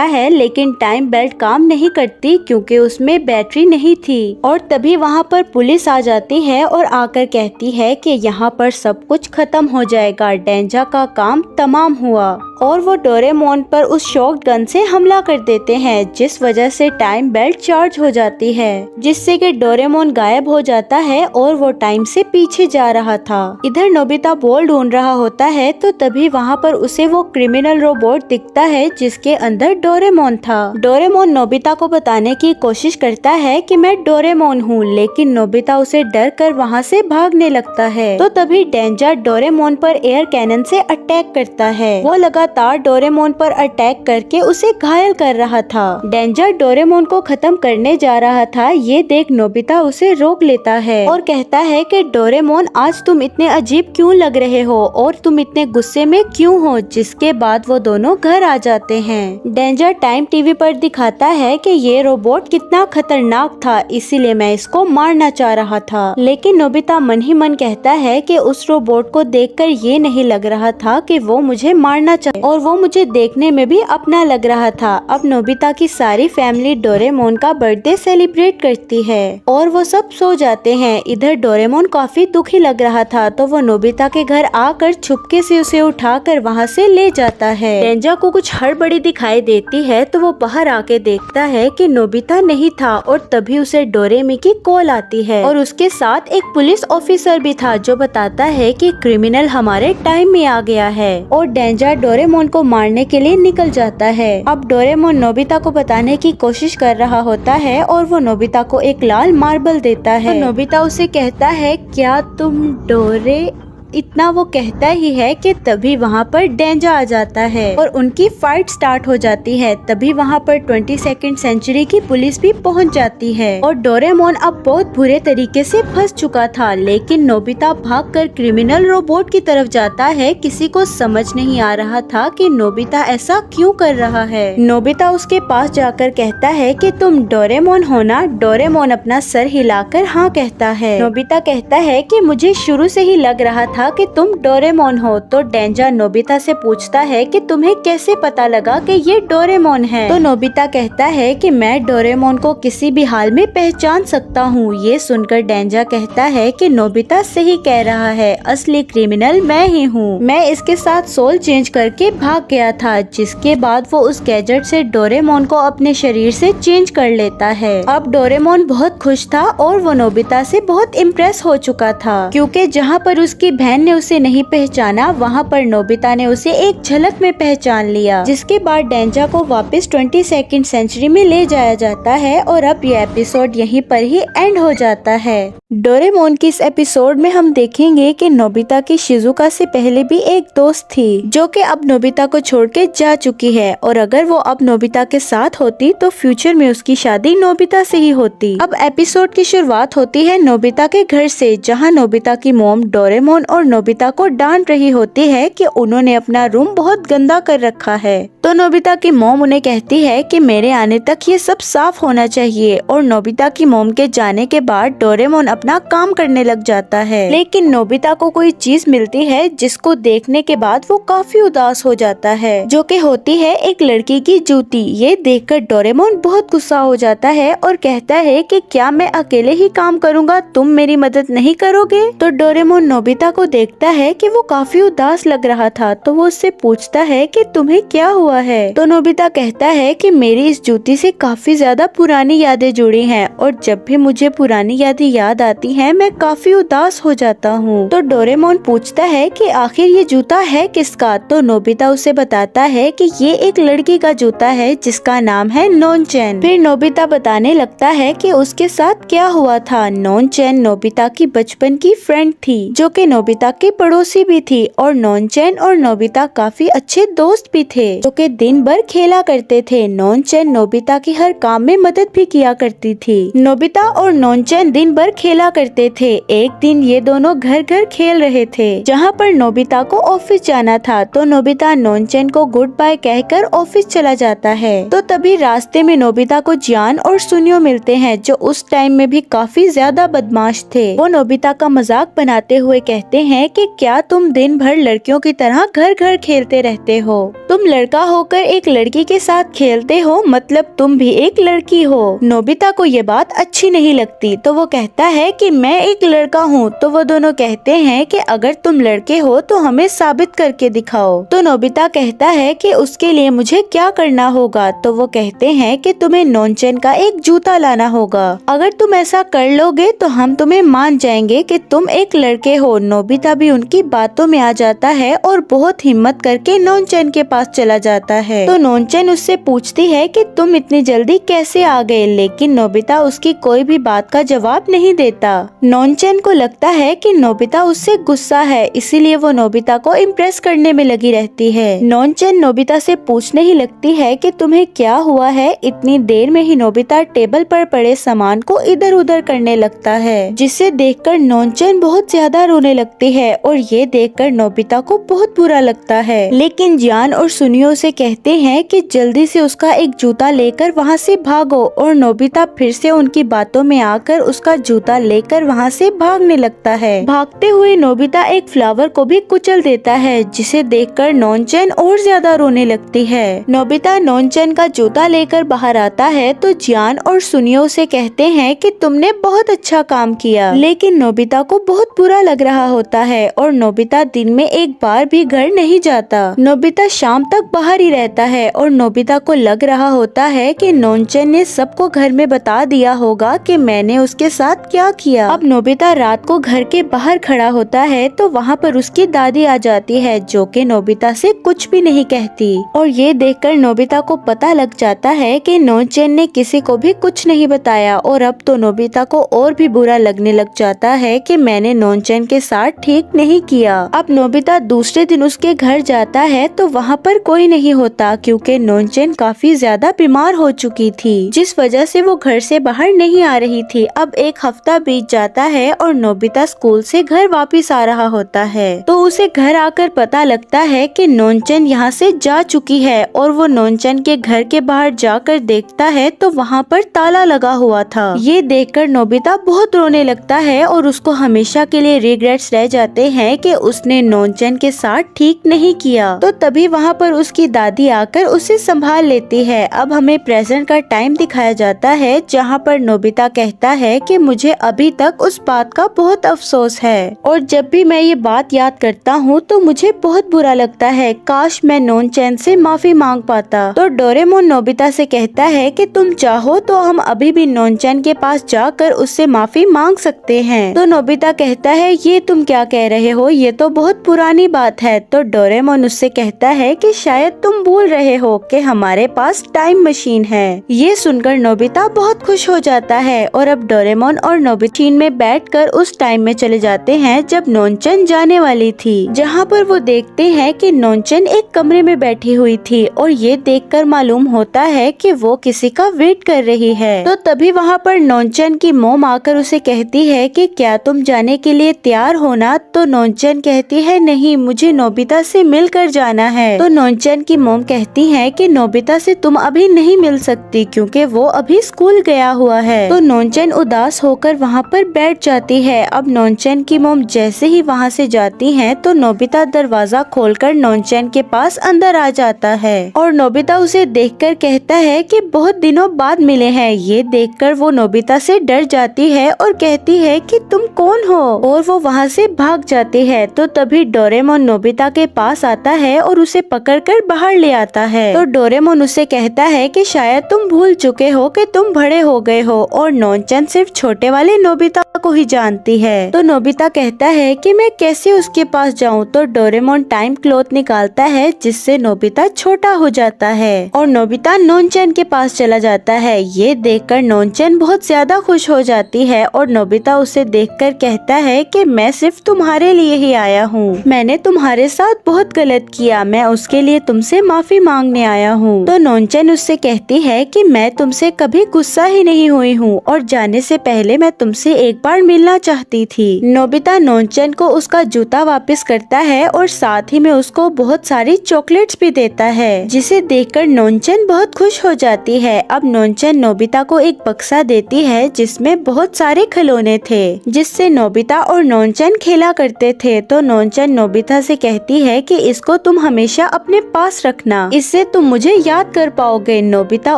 है, लेकिन टाइम बेल्ट काम नहीं करती क्योंकि उसमें बैटरी नहीं थी। और तभी वहाँ पर पुलिस आ जाती है और आकर कहती है कि यहाँ पर सब कुछ खत्म हो जाएगा, डेंजा का काम तमाम हुआ। और वो डोरेमोन पर उस शॉट गन से हमला कर देते हैं, जिस वजह से टाइम बेल्ट चार्ज हो जाती है, जिससे कि डोरेमोन गायब हो जाता है और वो टाइम से पीछे जा रहा था। इधर नोबिता बॉल ढूंढ रहा होता है तो तभी वहाँ पर उसे वो क्रिमिनल रोबोट दिखता है जिसके अंदर डोरेमोन था। डोरेमोन नोबिता को बताने की कोशिश करता है कि मैं डोरेमोन हूँ, लेकिन नोबिता उसे डर कर वहाँ से भागने लगता है। तो तभी डेंजा डोरेमोन पर एयर कैनन से अटैक करता है। वो लगातार डोरेमोन पर अटैक करके उसे घायल कर रहा था। डेंजा डोरेमोन को खत्म करने जा रहा था, ये देख नोबिता उसे रोक लेता है और कहता है कि डोरेमोन आज तुम इतने अजीब क्यों लग रहे हो और तुम इतने गुस्से में क्यों हो, जिसके बाद वो दोनों घर आ जाते हैं। डेंजर टाइम टीवी पर दिखाता है कि ये रोबोट कितना खतरनाक था, इसीलिए मैं इसको मारना चाह रहा था। लेकिन नोबिता मन ही मन कहता है कि उस रोबोट को देखकर ये नहीं लग रहा था कि वो मुझे मारना चाहे और वो मुझे देखने में भी अपना लग रहा था। अब नोबिता की सारी फैमिली डोरेमोन का बर्थडे सेलिब्रेट करती है और वो सब सो जाते हैं। इधर डोरेमोन काफी दुखी लग रहा था तो वो नोबिता के घर आकर छुपके से उसे उठाकर वहाँ से ले जाता है। डेंजा को कुछ हड़बड़ी दिखाई देती है तो वो बाहर आके देखता है कि नोबिता नहीं था और तभी उसे डोरेमी की कॉल आती है और उसके साथ एक पुलिस ऑफिसर भी था जो बताता है कि क्रिमिनल हमारे टाइम में आ गया है और डेंजा डोरेमोन को मारने के लिए निकल जाता है। अब डोरेमोन नोबिता को बताने की कोशिश कर रहा होता है और वो नोबिता को एक लाल मार्बल देता है। तो नोबिता उसे कहता है क्या तुम डोरे, इतना वो कहता ही है कि तभी वहाँ पर डेंजा आ जाता है और उनकी फाइट स्टार्ट हो जाती है। तभी वहाँ पर 22nd सेंचुरी की पुलिस भी पहुँच जाती है और डोरेमोन अब बहुत बुरे तरीके से फंस चुका था। लेकिन नोबिता भागकर क्रिमिनल रोबोट की तरफ जाता है। किसी को समझ नहीं आ रहा था कि नोबिता ऐसा क्यों कर रहा है। नोबिता उसके पास जाकर कहता है कि तुम डोरेमोन हो ना। डोरेमोन अपना सर हिलाकर हाँ कहता है। नोबिता कहता है कि मुझे शुरू से ही लग रहा था कि तुम डोरेमोन हो। तो डेंजा नोबिता से पूछता है कि तुम्हें कैसे पता लगा कि ये डोरेमोन है। तो नोबिता कहता है कि मैं डोरेमोन को किसी भी हाल में पहचान सकता हूँ। ये सुनकर डेंजा कहता है कि नोबिता सही कह रहा है, असली क्रिमिनल मैं ही हूँ। मैं इसके साथ सोल चेंज करके भाग गया था, जिसके बाद वो उस गैजेट से डोरेमोन को अपने शरीर से चेंज कर लेता है। अब डोरेमोन बहुत खुश था और वो नोबिता से बहुत इम्प्रेस हो चुका था, क्योंकि जहाँ पर उसकी बहन ने उसे नहीं पहचाना, वहाँ पर नोबिता ने उसे एक झलक में पहचान लिया। जिसके बाद डेंजा को वापस 22nd सेंचुरी में ले जाया जाता है और अब ये एपिसोड यहीं पर ही एंड हो जाता है। डोरेमोन की इस एपिसोड में हम देखेंगे कि नोबिता की शिजुका से पहले भी एक दोस्त थी जो कि अब नोबिता को छोड़ के जा चुकी है और अगर वो अब नोबिता के साथ होती तो फ्यूचर में उसकी शादी नोबिता से ही होती। अब एपिसोड की शुरुआत होती है नोबिता के घर से, जहाँ नोबिता की मॉम डोरेमोन और नोबिता को डांट रही होती है कि उन्होंने अपना रूम बहुत गंदा कर रखा है। तो नोबिता की मॉम उन्हें कहती है कि मेरे आने तक ये सब साफ होना चाहिए और नोबिता की मॉम के जाने के बाद डोरेमोन अपना काम करने लग जाता है। लेकिन नोबिता को कोई चीज मिलती है जिसको देखने के बाद वो काफी उदास हो जाता है, जो कि होती है एक लड़की की जूती। ये देखकर डोरेमोन बहुत गुस्सा हो जाता है और कहता है कि क्या मैं अकेले ही काम करूँगा, तुम मेरी मदद नहीं करोगे? तो डोरेमोन नोबिता को देखता है कि वो काफी उदास लग रहा था, तो वो उससे पूछता है कि तुम्हें क्या हुआ है? तो नोबिता कहता है कि मेरी इस जूती से काफी ज्यादा पुरानी यादें जुड़ी हैं और जब भी मुझे पुरानी यादें याद आती हैं मैं काफी उदास हो जाता हूँ। तो डोरेमोन पूछता है कि आखिर ये जूता है किसका? तो नोबिता उसे बताता है कि ये एक लड़की का जूता है जिसका नाम है नोनचेन। फिर नोबिता बताने लगता है कि उसके साथ क्या हुआ था। नोनचेन नोबिता की बचपन की फ्रेंड थी, जो कि नोबिता की पड़ोसी भी थी और नोनचेन और नोबिता काफी अच्छे दोस्त भी थे, जो कि दिन भर खेला करते थे। नोनचेन नोबिता की हर काम में मदद भी किया करती थी। नोबिता और नोनचेन दिन भर खेला करते थे। एक दिन ये दोनों घर घर खेल रहे थे, जहाँ पर नोबिता को ऑफिस जाना था। तो नोबिता नोनचेन को गुड बाय कहकर ऑफिस चला जाता है। तो तभी रास्ते में नोबिता को जियान और सुनियो मिलते हैं, जो उस टाइम में भी काफी ज्यादा बदमाश थे। वो नोबिता का मजाक बनाते हुए कहते हैं कि क्या तुम दिन भर लड़कियों की तरह घर घर खेलते रहते हो? तुम लड़का होकर एक लड़की के साथ खेलते हो, मतलब तुम भी एक लड़की हो। नोबिता को ये बात अच्छी नहीं लगती, तो वो कहता है कि मैं एक लड़का हूँ। तो वो दोनों कहते हैं कि अगर तुम लड़के हो तो हमें साबित करके दिखाओ। तो नोबिता कहता है कि उसके लिए मुझे क्या करना होगा? तो वो कहते हैं कि तुम्हें नोनचेन का एक जूता लाना होगा। अगर तुम ऐसा कर लोगे तो हम तुम्हें मान जाएंगे कि तुम एक लड़के हो। नोबिता भी उनकी बातों में आ जाता है और बहुत हिम्मत करके नोनचेन के पास चला जाता है। तो नोनचेन उससे पूछती है कि तुम इतनी जल्दी कैसे आ गए, लेकिन नोबिता उसकी कोई भी बात का जवाब नहीं देता। नोनचेन को लगता है कि नोबिता उससे गुस्सा है, इसीलिए वो नोबिता को इम्प्रेस करने में लगी रहती है। नोनचेन नोबिता से पूछने ही लगती है कि तुम्हें क्या हुआ है। इतनी देर में ही नोबिता टेबल पर पड़े सामान को इधर उधर करने लगता है, जिसे देखकर नोनचेन बहुत ज्यादा रोने लगती है और ये देखकर नोबिता को बहुत बुरा लगता है। लेकिन जियान और सुनियो उसे कहते हैं कि जल्दी से उसका एक जूता लेकर वहाँ से भागो, और नोबिता फिर से उनकी बातों में आकर उसका जूता लेकर वहाँ से भागने लगता है। भागते हुए नोबिता एक फ्लावर को भी कुचल देता है, जिसे देखकर नोनचेन और ज्यादा रोने लगती है। नोबिता नोनचेन का जूता लेकर बाहर आता है तो जियान और सुनियो उसे कहते हैं कि तुमने बहुत अच्छा काम किया। लेकिन नोबिता को बहुत बुरा लग रहा होता है और नोबिता दिन में एक बार भी घर नहीं जाता। नोबिता शाम तक बाहर ही रहता है और नोबिता को लग रहा होता है कि नोनचेन ने सबको घर में बता दिया होगा कि मैंने उसके साथ क्या किया। अब नोबिता रात को घर के बाहर खड़ा होता है तो वहाँ पर उसकी दादी आ जाती है, जो कि नोबिता से कुछ भी नहीं कहती। और ये देखकर नोबिता को पता लग जाता है कि नोनचेन ने किसी को भी कुछ नहीं बताया। और अब तो नोबिता को और भी बुरा लगने लग जाता है कि मैंने नोनचेन के साथ ठीक नहीं किया। अब नोबिता दूसरे दिन उसके घर जाता है तो वहाँ पर कोई नहीं होता, क्योंकि नोनचेन काफी ज्यादा बीमार हो चुकी थी, जिस वजह से वो घर से बाहर नहीं आ रही थी। अब एक हफ्ता बीत जाता है और नोबिता स्कूल से घर वापस आ रहा होता है, तो उसे घर आकर पता लगता है कि नोनचेन यहाँ से जा चुकी है। और वो नोनचेन के घर के बाहर जाकर देखता है तो वहाँ पर ताला लगा हुआ था। ये देखकर नोबिता बहुत रोने लगता है और उसको हमेशा के लिए रिग्रेट्स रह जाते हैं कि उसने नोनचेन के साथ ठीक नहीं किया। तो तभी वहाँ पर उसकी दादी आकर उसे संभाल लेती है। अब हमें प्रेजेंट का टाइम दिखाया जाता है, जहाँ पर नोबिता कहता है कि मुझे अभी तक उस बात का बहुत अफसोस है और जब भी मैं ये बात याद करता हूँ तो मुझे बहुत बुरा लगता है। काश मैं नोनचेन से माफी मांग पाता। तो डोरेमोन नोबिता से कहता है कि तुम चाहो तो हम अभी भी नोनचेन के पास जाकर उससे माफी मांग सकते हैं। तो नोबिता कहता है ये तुम क्या कह रहे हो, ये तो बहुत पुरानी बात है। तो डोरेमोन उससे कहता है कि शायद तुम भूल रहे हो कि हमारे पास टाइम मशीन है। ये सुनकर नोबिता बहुत खुश हो जाता है और अब डोरेमोन और नोबिता मशीन में बैठकर उस टाइम में चले जाते हैं जब नोनचेन जाने वाली थी, जहाँ पर वो देखते हैं कि नोनचेन एक कमरे में बैठी हुई थी और ये देखकर मालूम होता है कि वो किसी का वेट कर रही है। तो तभी वहाँ पर नोनचेन की मॉम आकर उसे कहती है कि क्या तुम जाने के लिए तैयार हो ना? तो नोनचेन कहती है नहीं, मुझे नोबिता से मिलकर जाना है। तो नोनचन की मॉम कहती है कि नोबिता से तुम अभी नहीं मिल सकती क्योंकि वो अभी स्कूल गया हुआ है। तो नोनचन उदास होकर वहाँ पर बैठ जाती है। अब नोनचन की मॉम जैसे ही वहाँ से जाती है तो नोबिता दरवाजा खोलकर नोनचन के पास अंदर आ जाता है और नोबिता उसे देखकर कहता है कि बहुत दिनों बाद मिले हैं। ये देखकर वो नोबिता से डर जाती है और कहती है कि तुम कौन हो, और वो वहाँ से भाग जाती है। तो तभी डोरेमोन नोबिता के पास आता है और उसे पकड़कर बाहर ले आता है। तो डोरेमोन उसे कहता है कि शायद तुम भूल चुके हो कि तुम बड़े हो गए हो और नोनचन सिर्फ छोटे वाले नोबिता को ही जानती है। तो नोबिता कहता है कि मैं कैसे उसके पास जाऊं। तो डोरेमोन टाइम क्लॉथ निकालता है जिससे नोबिता छोटा हो जाता है और नोबिता नोनचन के पास चला जाता है। ये देखकर नोनचन बहुत ज्यादा खुश हो जाती है और नोबिता उसे देखकर कहता है कि मैं सिर्फ तुम्हारे लिए ही आया हूँ, मैंने तुम्हारे साथ बहुत गलत किया, मैं उसके लिए तुमसे माफी मांगने आया हूँ। तो नोनचन उससे कहती है कि मैं तुमसे कभी गुस्सा ही नहीं हुई हूँ और जाने से पहले मैं तुमसे एक बार मिलना चाहती थी। नोबिता नोनचन को उसका जूता वापस करता है और साथ ही में उसको बहुत सारी चॉकलेट्स भी देता है, जिसे देखकर नोनचन बहुत खुश हो जाती है। अब नोनचन नोबिता को एक बक्सा देती है जिसमें बहुत सारे खिलौने थे जिससे नोबिता और नोनचन खेला करते थे। तो नोनचन नोबिता से कहती है कि इसको तुम हमेशा अपने पास रखना, इससे तुम मुझे याद कर पाओगे। नोबिता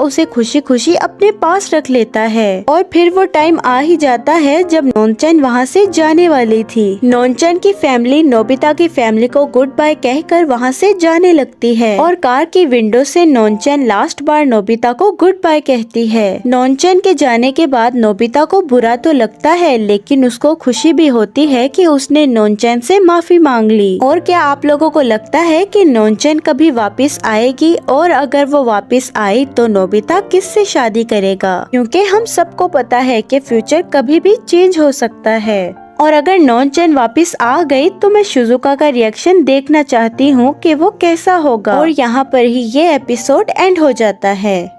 उसे खुशी खुशी अपने पास रख लेता है और फिर वो टाइम आ ही जाता है जब नोनचन वहाँ से जाने वाली थी। नोनचन की फैमिली नोबिता की फैमिली को गुड बाय कहकर वहाँ से जाने लगती है और कार की विंडो से नोनचन लास्ट बार नोबिता को गुड बाय कहती है। नोनचन के जाने के बाद नोबिता को बुरा तो लगता है लेकिन उसको खुशी भी होती है कि उसने नोनचन से माफी मांग ली। और क्या आप लोगों को लगता है कि नोनचन कभी वापस आएगी, और अगर वो वापस आई तो नोबिता किससे शादी करेगा? क्योंकि हम सबको पता है कि फ्यूचर कभी भी चेंज हो सकता है। और अगर नोनचन वापस आ गई तो मैं शिजुका का रिएक्शन देखना चाहती हूँ कि वो कैसा होगा। और यहाँ पर ही ये एपिसोड एंड हो जाता है।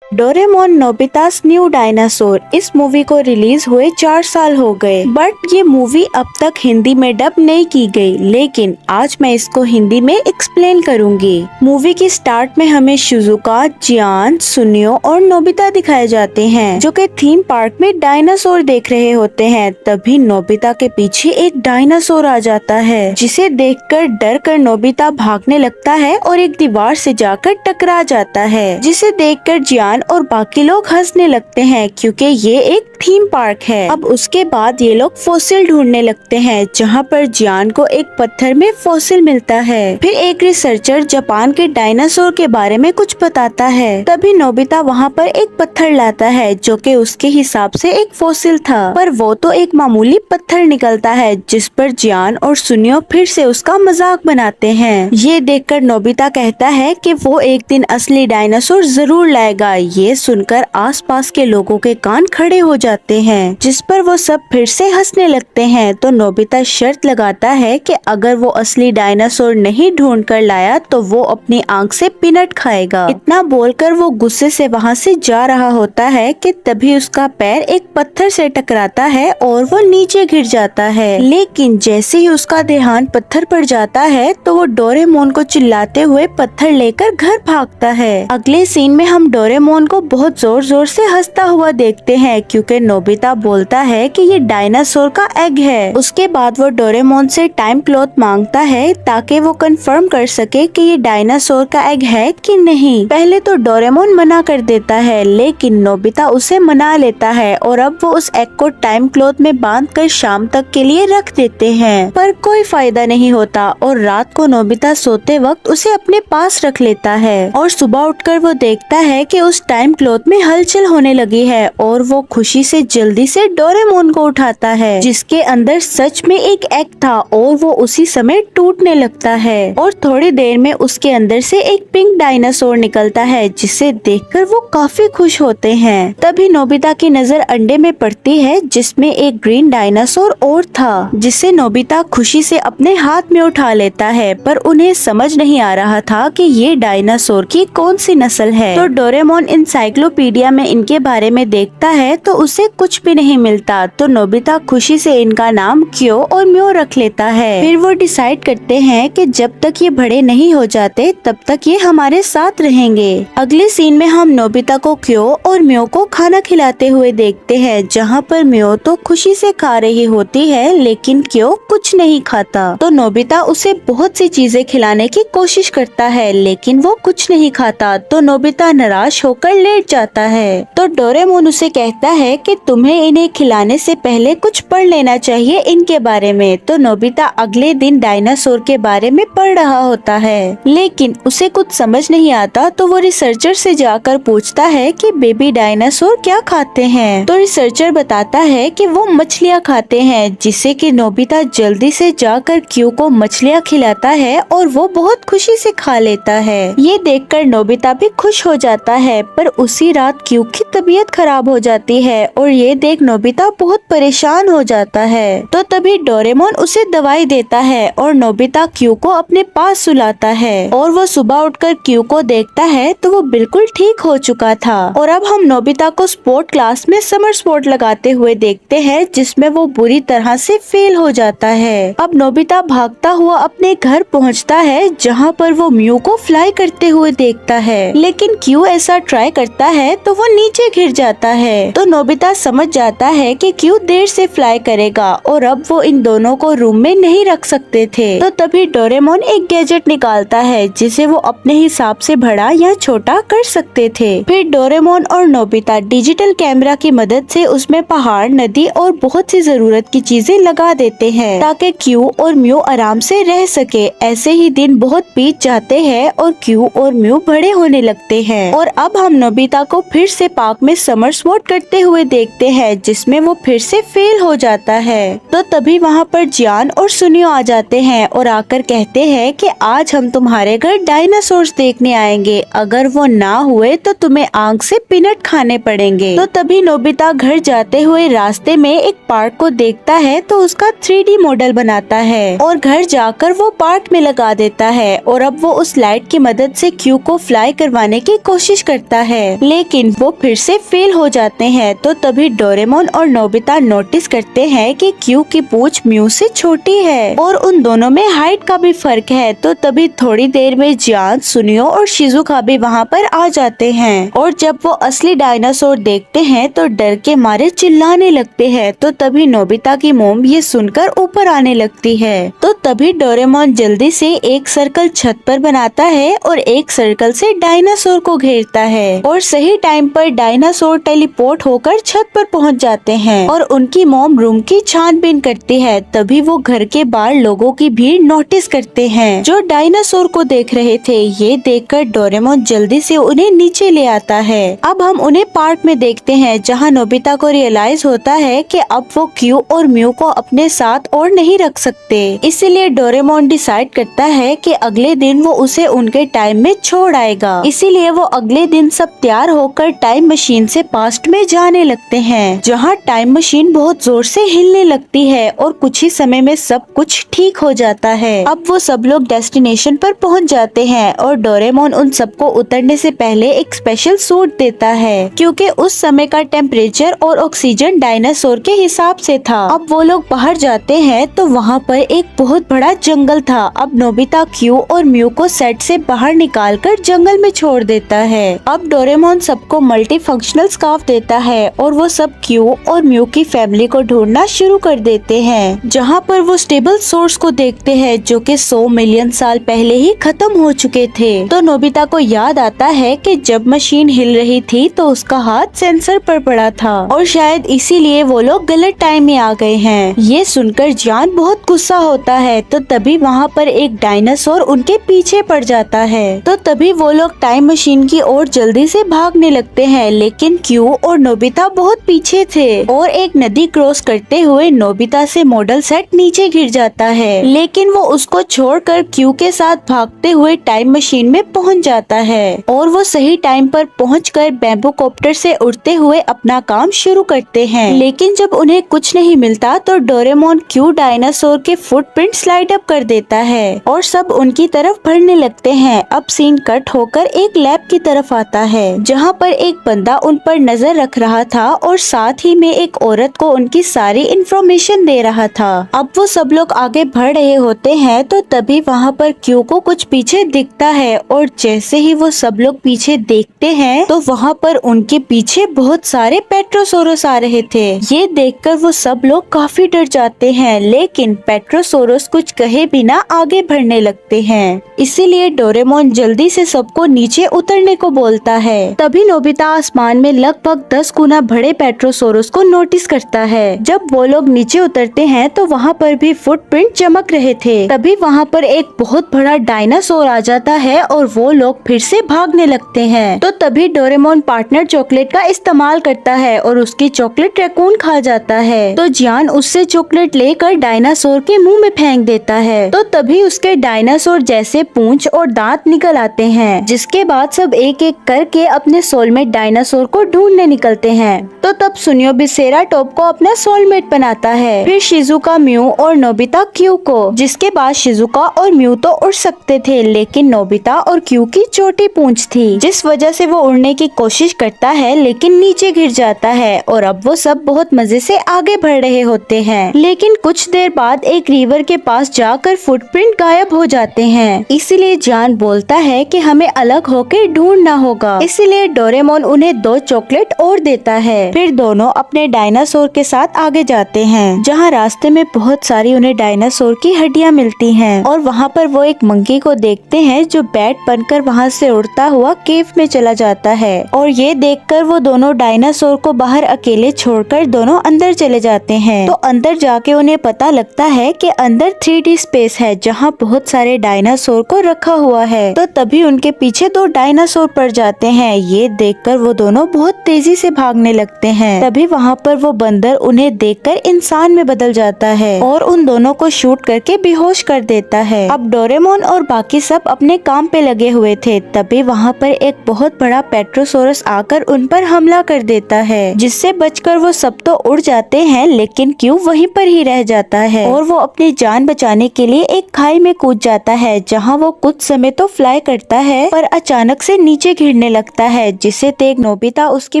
डोरेमोन नोबितास न्यू डायनासोर इस मूवी को रिलीज हुए 4 साल हो गए, बट ये मूवी अब तक हिंदी में डब नहीं की गई, लेकिन आज मैं इसको हिंदी में एक्सप्लेन करूंगी। मूवी की स्टार्ट में हमें शिजुका, जियान, सुनियो और नोबिता दिखाए जाते हैं जो कि थीम पार्क में डायनासोर देख रहे होते हैं। तभी नोबिता के पीछे एक डायनासोर आ जाता है जिसे देखकर डर कर नोबिता भागने लगता है और एक दीवार से जाकर टकरा जाता है, जिसे देखकर जियान और बाकी लोग हंसने लगते हैं क्योंकि ये एक थीम पार्क है। अब उसके बाद ये लोग फॉसिल ढूंढने लगते हैं जहाँ पर जियान को एक पत्थर में फॉसिल मिलता है। फिर एक रिसर्चर जापान के डायनासोर के बारे में कुछ बताता है। तभी नोबिता वहाँ पर एक पत्थर लाता है जो कि उसके हिसाब से एक फॉसिल था, पर वो तो एक मामूली पत्थर निकलता है जिस पर जियान और सुनियो फिर से उसका मजाक बनाते हैं। ये देखकर नोबिता कहता है कि वो एक दिन असली डायनासोर जरूर लाएगा। ये सुनकर आसपास के लोगों के कान खड़े हो जाते हैं, जिस पर वो सब फिर से हंसने लगते हैं। तो नोबिता शर्त लगाता है कि अगर वो असली डायनासोर नहीं ढूंढ कर लाया तो वो अपनी आंख से पीनट खाएगा। इतना बोलकर वो गुस्से से वहाँ से जा रहा होता है कि तभी उसका पैर एक पत्थर से टकराता है और वो नीचे गिर जाता है। लेकिन जैसे ही उसका ध्यान पत्थर पर जाता है तो वो डोरेमोन को चिल्लाते हुए पत्थर लेकर घर भागता है। अगले सीन में हम डोरेमोन को बहुत जोर जोर से हंसता हुआ देखते हैं क्योंकि नोबिता बोलता है कि ये डायनासोर का एग है। उसके बाद वो डोरेमोन से टाइम क्लॉथ मांगता है ताकि वो कंफर्म कर सके कि ये डायनासोर का एग है कि नहीं। पहले तो डोरेमोन मना कर देता है लेकिन नोबिता उसे मना लेता है और अब वो उस एग को टाइम क्लॉथ में बांधकर शाम तक के लिए रख देते हैं, पर कोई फायदा नहीं होता और रात को नोबिता सोते वक्त उसे अपने पास रख लेता है और सुबह उठकर वो देखता है कि उस टाइम क्लॉथ में हलचल होने लगी है और वो खुशी से जल्दी से डोरेमोन को उठाता है, जिसके अंदर सच में एक एग था और वो उसी समय टूटने लगता है और थोड़ी देर में उसके अंदर से एक पिंक डायनासोर निकलता है, जिसे देखकर वो काफी खुश होते हैं। तभी नोबिता की नजर अंडे में पड़ती है जिसमें एक ग्रीन डायनासोर और था, जिसे नोबिता खुशी से अपने हाथ में उठा लेता है। पर उन्हें समझ नहीं आ रहा था कि ये डायनासोर की कौन सी नस्ल है। तो डोरेमोन इंसाइक्लोपीडिया में इनके बारे में देखता है तो उसे कुछ भी नहीं मिलता। तो नोबिता खुशी से इनका नाम क्यो और म्यो रख लेता है। फिर वो डिसाइड करते हैं कि जब तक ये बड़े नहीं हो जाते तब तक ये हमारे साथ रहेंगे। अगले सीन में हम नोबिता को क्यो और म्यो को खाना खिलाते हुए देखते हैं, जहाँ पर म्यो तो खुशी से खा रही होती है लेकिन क्यो कुछ नहीं खाता। तो नोबिता उसे बहुत सी चीजें खिलाने की कोशिश करता है लेकिन वो कुछ नहीं खाता। तो नोबिता निराश होकर लेट जाता है। तो डोरेमोन उसे कहता है कि तुम्हें इन्हें खिलाने से पहले कुछ पढ़ लेना चाहिए इनके बारे में। तो नोबिता अगले दिन डायनासोर के बारे में पढ़ रहा होता है लेकिन उसे कुछ समझ नहीं आता। तो वो रिसर्चर से जाकर पूछता है कि बेबी डायनासोर क्या खाते हैं। तो रिसर्चर बताता है कि वो मछलियाँ खाते हैं, जिससे कि नोबिता जल्दी से जाकर क्यू को मछलियाँ खिलाता है और वो बहुत खुशी से खा लेता है। ये देखकर नोबिता भी खुश हो जाता है, पर उसी रात क्यू की तबीयत खराब हो जाती है और ये देख नोबिता बहुत परेशान हो जाता है। तो तभी डोरेमोन उसे दवाई देता है और नोबिता क्यू को अपने पास सुलाता है और वो सुबह उठकर क्यू को देखता है तो वो बिल्कुल ठीक हो चुका था। और अब हम नोबिता को स्पोर्ट क्लास में समर स्पोर्ट लगाते हुए देखते हैं, जिसमें वो बुरी तरह से फेल हो जाता है। अब नोबिता भागता हुआ अपने घर पहुंचता है, जहां पर वो म्यू को फ्लाई करते हुए देखता है, लेकिन क्यू ऐसा ट्राई करता है तो वो नीचे गिर जाता है। तो नोबिता समझ जाता है कि क्यू देर से फ्लाई करेगा और अब वो इन दोनों को रूम में नहीं रख सकते थे। तो तभी डोरेमोन एक गैजेट निकालता है जिसे वो अपने हिसाब से बड़ा या छोटा कर सकते थे। फिर डोरेमोन और नोबिता डिजिटल कैमरा की मदद से उसमें पहाड़, नदी और बहुत सी जरूरत की चीजें लगा देते हैं ताकि क्यू और म्यू आराम से रह सके। ऐसे ही दिन बहुत बीत जाते हैं और क्यू और म्यू बड़े होने लगते हैं। और अब हम नोबिता को फिर से पार्क में समर स्पोर्ट करते हुए देखते हैं, जिसमें वो फिर से फेल हो जाता है। तो तभी वहाँ पर जियान और सुनियो आ जाते हैं और आकर कहते हैं कि आज हम तुम्हारे घर डायनासोर्स देखने आएंगे, अगर वो ना हुए तो तुम्हें आंख से पीनट खाने पड़ेंगे। तो तभी नोबिता घर जाते हुए रास्ते में एक पार्क को देखता है तो उसका 3D मॉडल बनाता है और घर जाकर वो पार्क में लगा देता है। और अब वो उस लाइट की मदद से क्यू को फ्लाई करवाने की कोशिश करता है लेकिन वो फिर से फेल हो जाते हैं। तो तभी डोरेमोन और नोबिता नोटिस करते हैं कि क्यू की पूंछ म्यू से छोटी है और उन दोनों में हाइट का भी फर्क है। तो तभी थोड़ी देर में जियान, सुनियो और शिजुका भी वहाँ पर आ जाते हैं और जब वो असली डायनासोर देखते हैं तो डर के मारे चिल्लाने लगते हैं। तो तभी नोबिता की मोम ये सुनकर ऊपर आने लगती है। तो तभी डोरेमोन जल्दी से एक सर्कल छत पर बनाता है और एक सर्कल से डायनासोर को घेरता है और सही टाइम पर डायनासोर टेलीपोर्ट होकर छत पर पहुंच जाते हैं और उनकी मोम रूम की छानबीन करती है। तभी वो घर के बाहर लोगों की भीड़ नोटिस करते हैं जो डायनासोर को देख रहे थे। ये देखकर डोरेमोन जल्दी से उन्हें नीचे ले आता है। अब हम उन्हें पार्क में देखते हैं, जहाँ नोबिता को रियलाइज होता है कि अब वो क्यू और म्यू को अपने साथ और नहीं रख सकते। इसीलिए डोरेमोन डिसाइड करता है कि अगले दिन वो उसे उनके टाइम में छोड़ आएगा। इसीलिए वो अगले दिन सब तैयार होकर टाइम मशीन से पास्ट में जाने लगते हैं, जहाँ टाइम मशीन बहुत जोर से हिलने लगती है और कुछ ही समय में सब कुछ ठीक हो जाता है। अब वो सब लोग डेस्टिनेशन पर पहुंच जाते हैं और डोरेमोन उन सबको उतरने से पहले एक स्पेशल सूट देता है, क्योंकि उस समय का टेम्परेचर और ऑक्सीजन डायनासोर के हिसाब से था। अब वो लोग बाहर जाते हैं तो वहाँ पर एक बहुत बड़ा जंगल था। अब नोबिता क्यू और म्यू को सेट से बाहर निकालकर जंगल में छोड़ देता है। अब डोरेमोन सबको मल्टी फंक्शनल स्कार्फ देता है और वो सब क्यू और म्यू की फैमिली को ढूंढना शुरू कर देते हैं, जहाँ पर वो स्टेबल सोर्स को देखते हैं जो कि 100 मिलियन साल पहले ही खत्म हो चुके थे। तो नोबिता को याद आता है कि जब मशीन हिल रही थी तो उसका हाथ सेंसर पर पड़ा था और शायद इसीलिए वो लोग गलत टाइम में आ गए हैं। ये सुनकर जियान बहुत गुस्सा होता है। तो तभी वहाँ पर एक डायनासोर उनके पीछे पड़ जाता है। तो तभी वो लोग टाइम मशीन की ओर जल्दी से भागने लगते हैं, लेकिन क्यू और नोबिता बहुत पीछे थे और एक नदी क्रॉस करते हुए नोबिता से मॉडल सेट नीचे गिर जाता है, लेकिन वो उसको छोड़कर क्यू के साथ भागते हुए टाइम मशीन में पहुंच जाता है और वो सही टाइम पर पहुंचकर बैम्बू कॉप्टर से उड़ते हुए अपना काम शुरू करते हैं। लेकिन जब उन्हें कुछ नहीं मिलता तो डोरेमोन क्यू डायनासोर के फुटप्रिंट स्लाइड अप कर देता है और सब उनकी तरफ बढ़ने लगते हैं। अब सीन कट होकर एक लैब की तरफ आता है जहाँ पर एक बंदा उन पर नजर रख रहा था और साथ ही में एक औरत को उनकी सारी इंफॉर्मेशन दे रहा था। अब वो सब लोग आगे बढ़ रहे होते हैं तो तभी वहाँ पर क्यू को कुछ पीछे दिखता है और जैसे ही वो सब लोग पीछे देखते हैं तो वहाँ पर उनके पीछे बहुत सारे पेट्रोसोरस आ रहे थे। ये देखकर वो सब लोग काफी डर जाते हैं, लेकिन पेट्रोसोरस कुछ कहे बिना आगे बढ़ने लगते हैं। इसीलिए डोरेमोन जल्दी से सबको नीचे उतरने को बोलता है। तभी नोबिता आसमान में लगभग 10 गुना बड़े पेट्रोसोरस को नोटिस करता है। जब वो लोग नीचे उतरते हैं तो वहाँ पर भी फुटप्रिंट चमक रहे थे। तभी वहाँ पर एक बहुत बड़ा डायनासोर आ जाता है और वो लोग फिर से भागने लगते हैं। तो तभी डोरेमोन पार्टनर चॉकलेट का इस्तेमाल करता है और उसकी चॉकलेट रैकून खा जाता है। तो जियान उससे चॉकलेट लेकर डायनासोर के मुंह में फेंक देता है। तो तभी उसके डायनासोर जैसे पूंछ और दांत निकल आते हैं, जिसके बाद सब एक एक करके अपने सोलमेट डायनासोर को ढूंढने निकलते हैं। तो तब सुनियो बिसेराटॉप को अपना सोलमेट बनाता है, फिर शिजुका म्यू और नोबिता क्यू को, जिसके बाद शिजुका और म्यू तो उड़ सकते थे, लेकिन नोबिता और क्यू की छोटी पूंछ थी, जिस वजह से वो उड़ने की कोशिश करता है लेकिन नीचे गिर जाता है। और अब वो सब बहुत मजे से आगे बढ़ रहे होते हैं, लेकिन कुछ देर बाद एक रिवर के पास जाकर फुटप्रिंट गायब हो जाते हैं। इसीलिए जान बोलता है कि हमें अलग होकर ढूंढना होगा। इसीलिए डोरेमोन उन्हें 2 चॉकलेट और देता है। फिर दोनों अपने डायनासोर के साथ आगे जाते हैं, जहाँ रास्ते में बहुत सारी उन्हें डायनासोर की हड्डियाँ मिलती हैं और वहाँ पर वो एक मंकी को देखते हैं जो बैट बनकर वहाँ से उड़ता हुआ केव में चला जाता है। और ये देखकर वो दोनों डायनासोर को बाहर अकेले छोड़कर दोनों अंदर चले जाते हैं। तो अंदर जाके उन्हें पता लगता है कि अंदर 3D स्पेस है जहाँ बहुत सारे डायनासोर को रखा हुआ है। तो तभी उनके पीछे 2 डायनासोर पड़ जाते हैं। ये देखकर वो दोनों बहुत तेजी से भागने लगते हैं। तभी वहाँ पर वो बंदर उन्हें देखकर इंसान में बदल जाता है और उन दोनों को शूट करके बेहोश कर देता है। अब डोरेमोन और बाकी सब अपने काम पे लगे हुए थे। तभी वहाँ पर एक बहुत बड़ा पेट्रोसोरस आकर उन पर हमला कर देता है, जिससे बचकर वो सब तो उड़ जाते हैं, लेकिन क्यू वहीं पर ही रह जाता है और वो अपनी जान बचाने के लिए एक खाई में कूद जाता है, जहाँ वो कुछ समय तो फ्लाई करता है पर अचानक से नीचे गिरने लगता है, जिसे देख नोबिता उसकी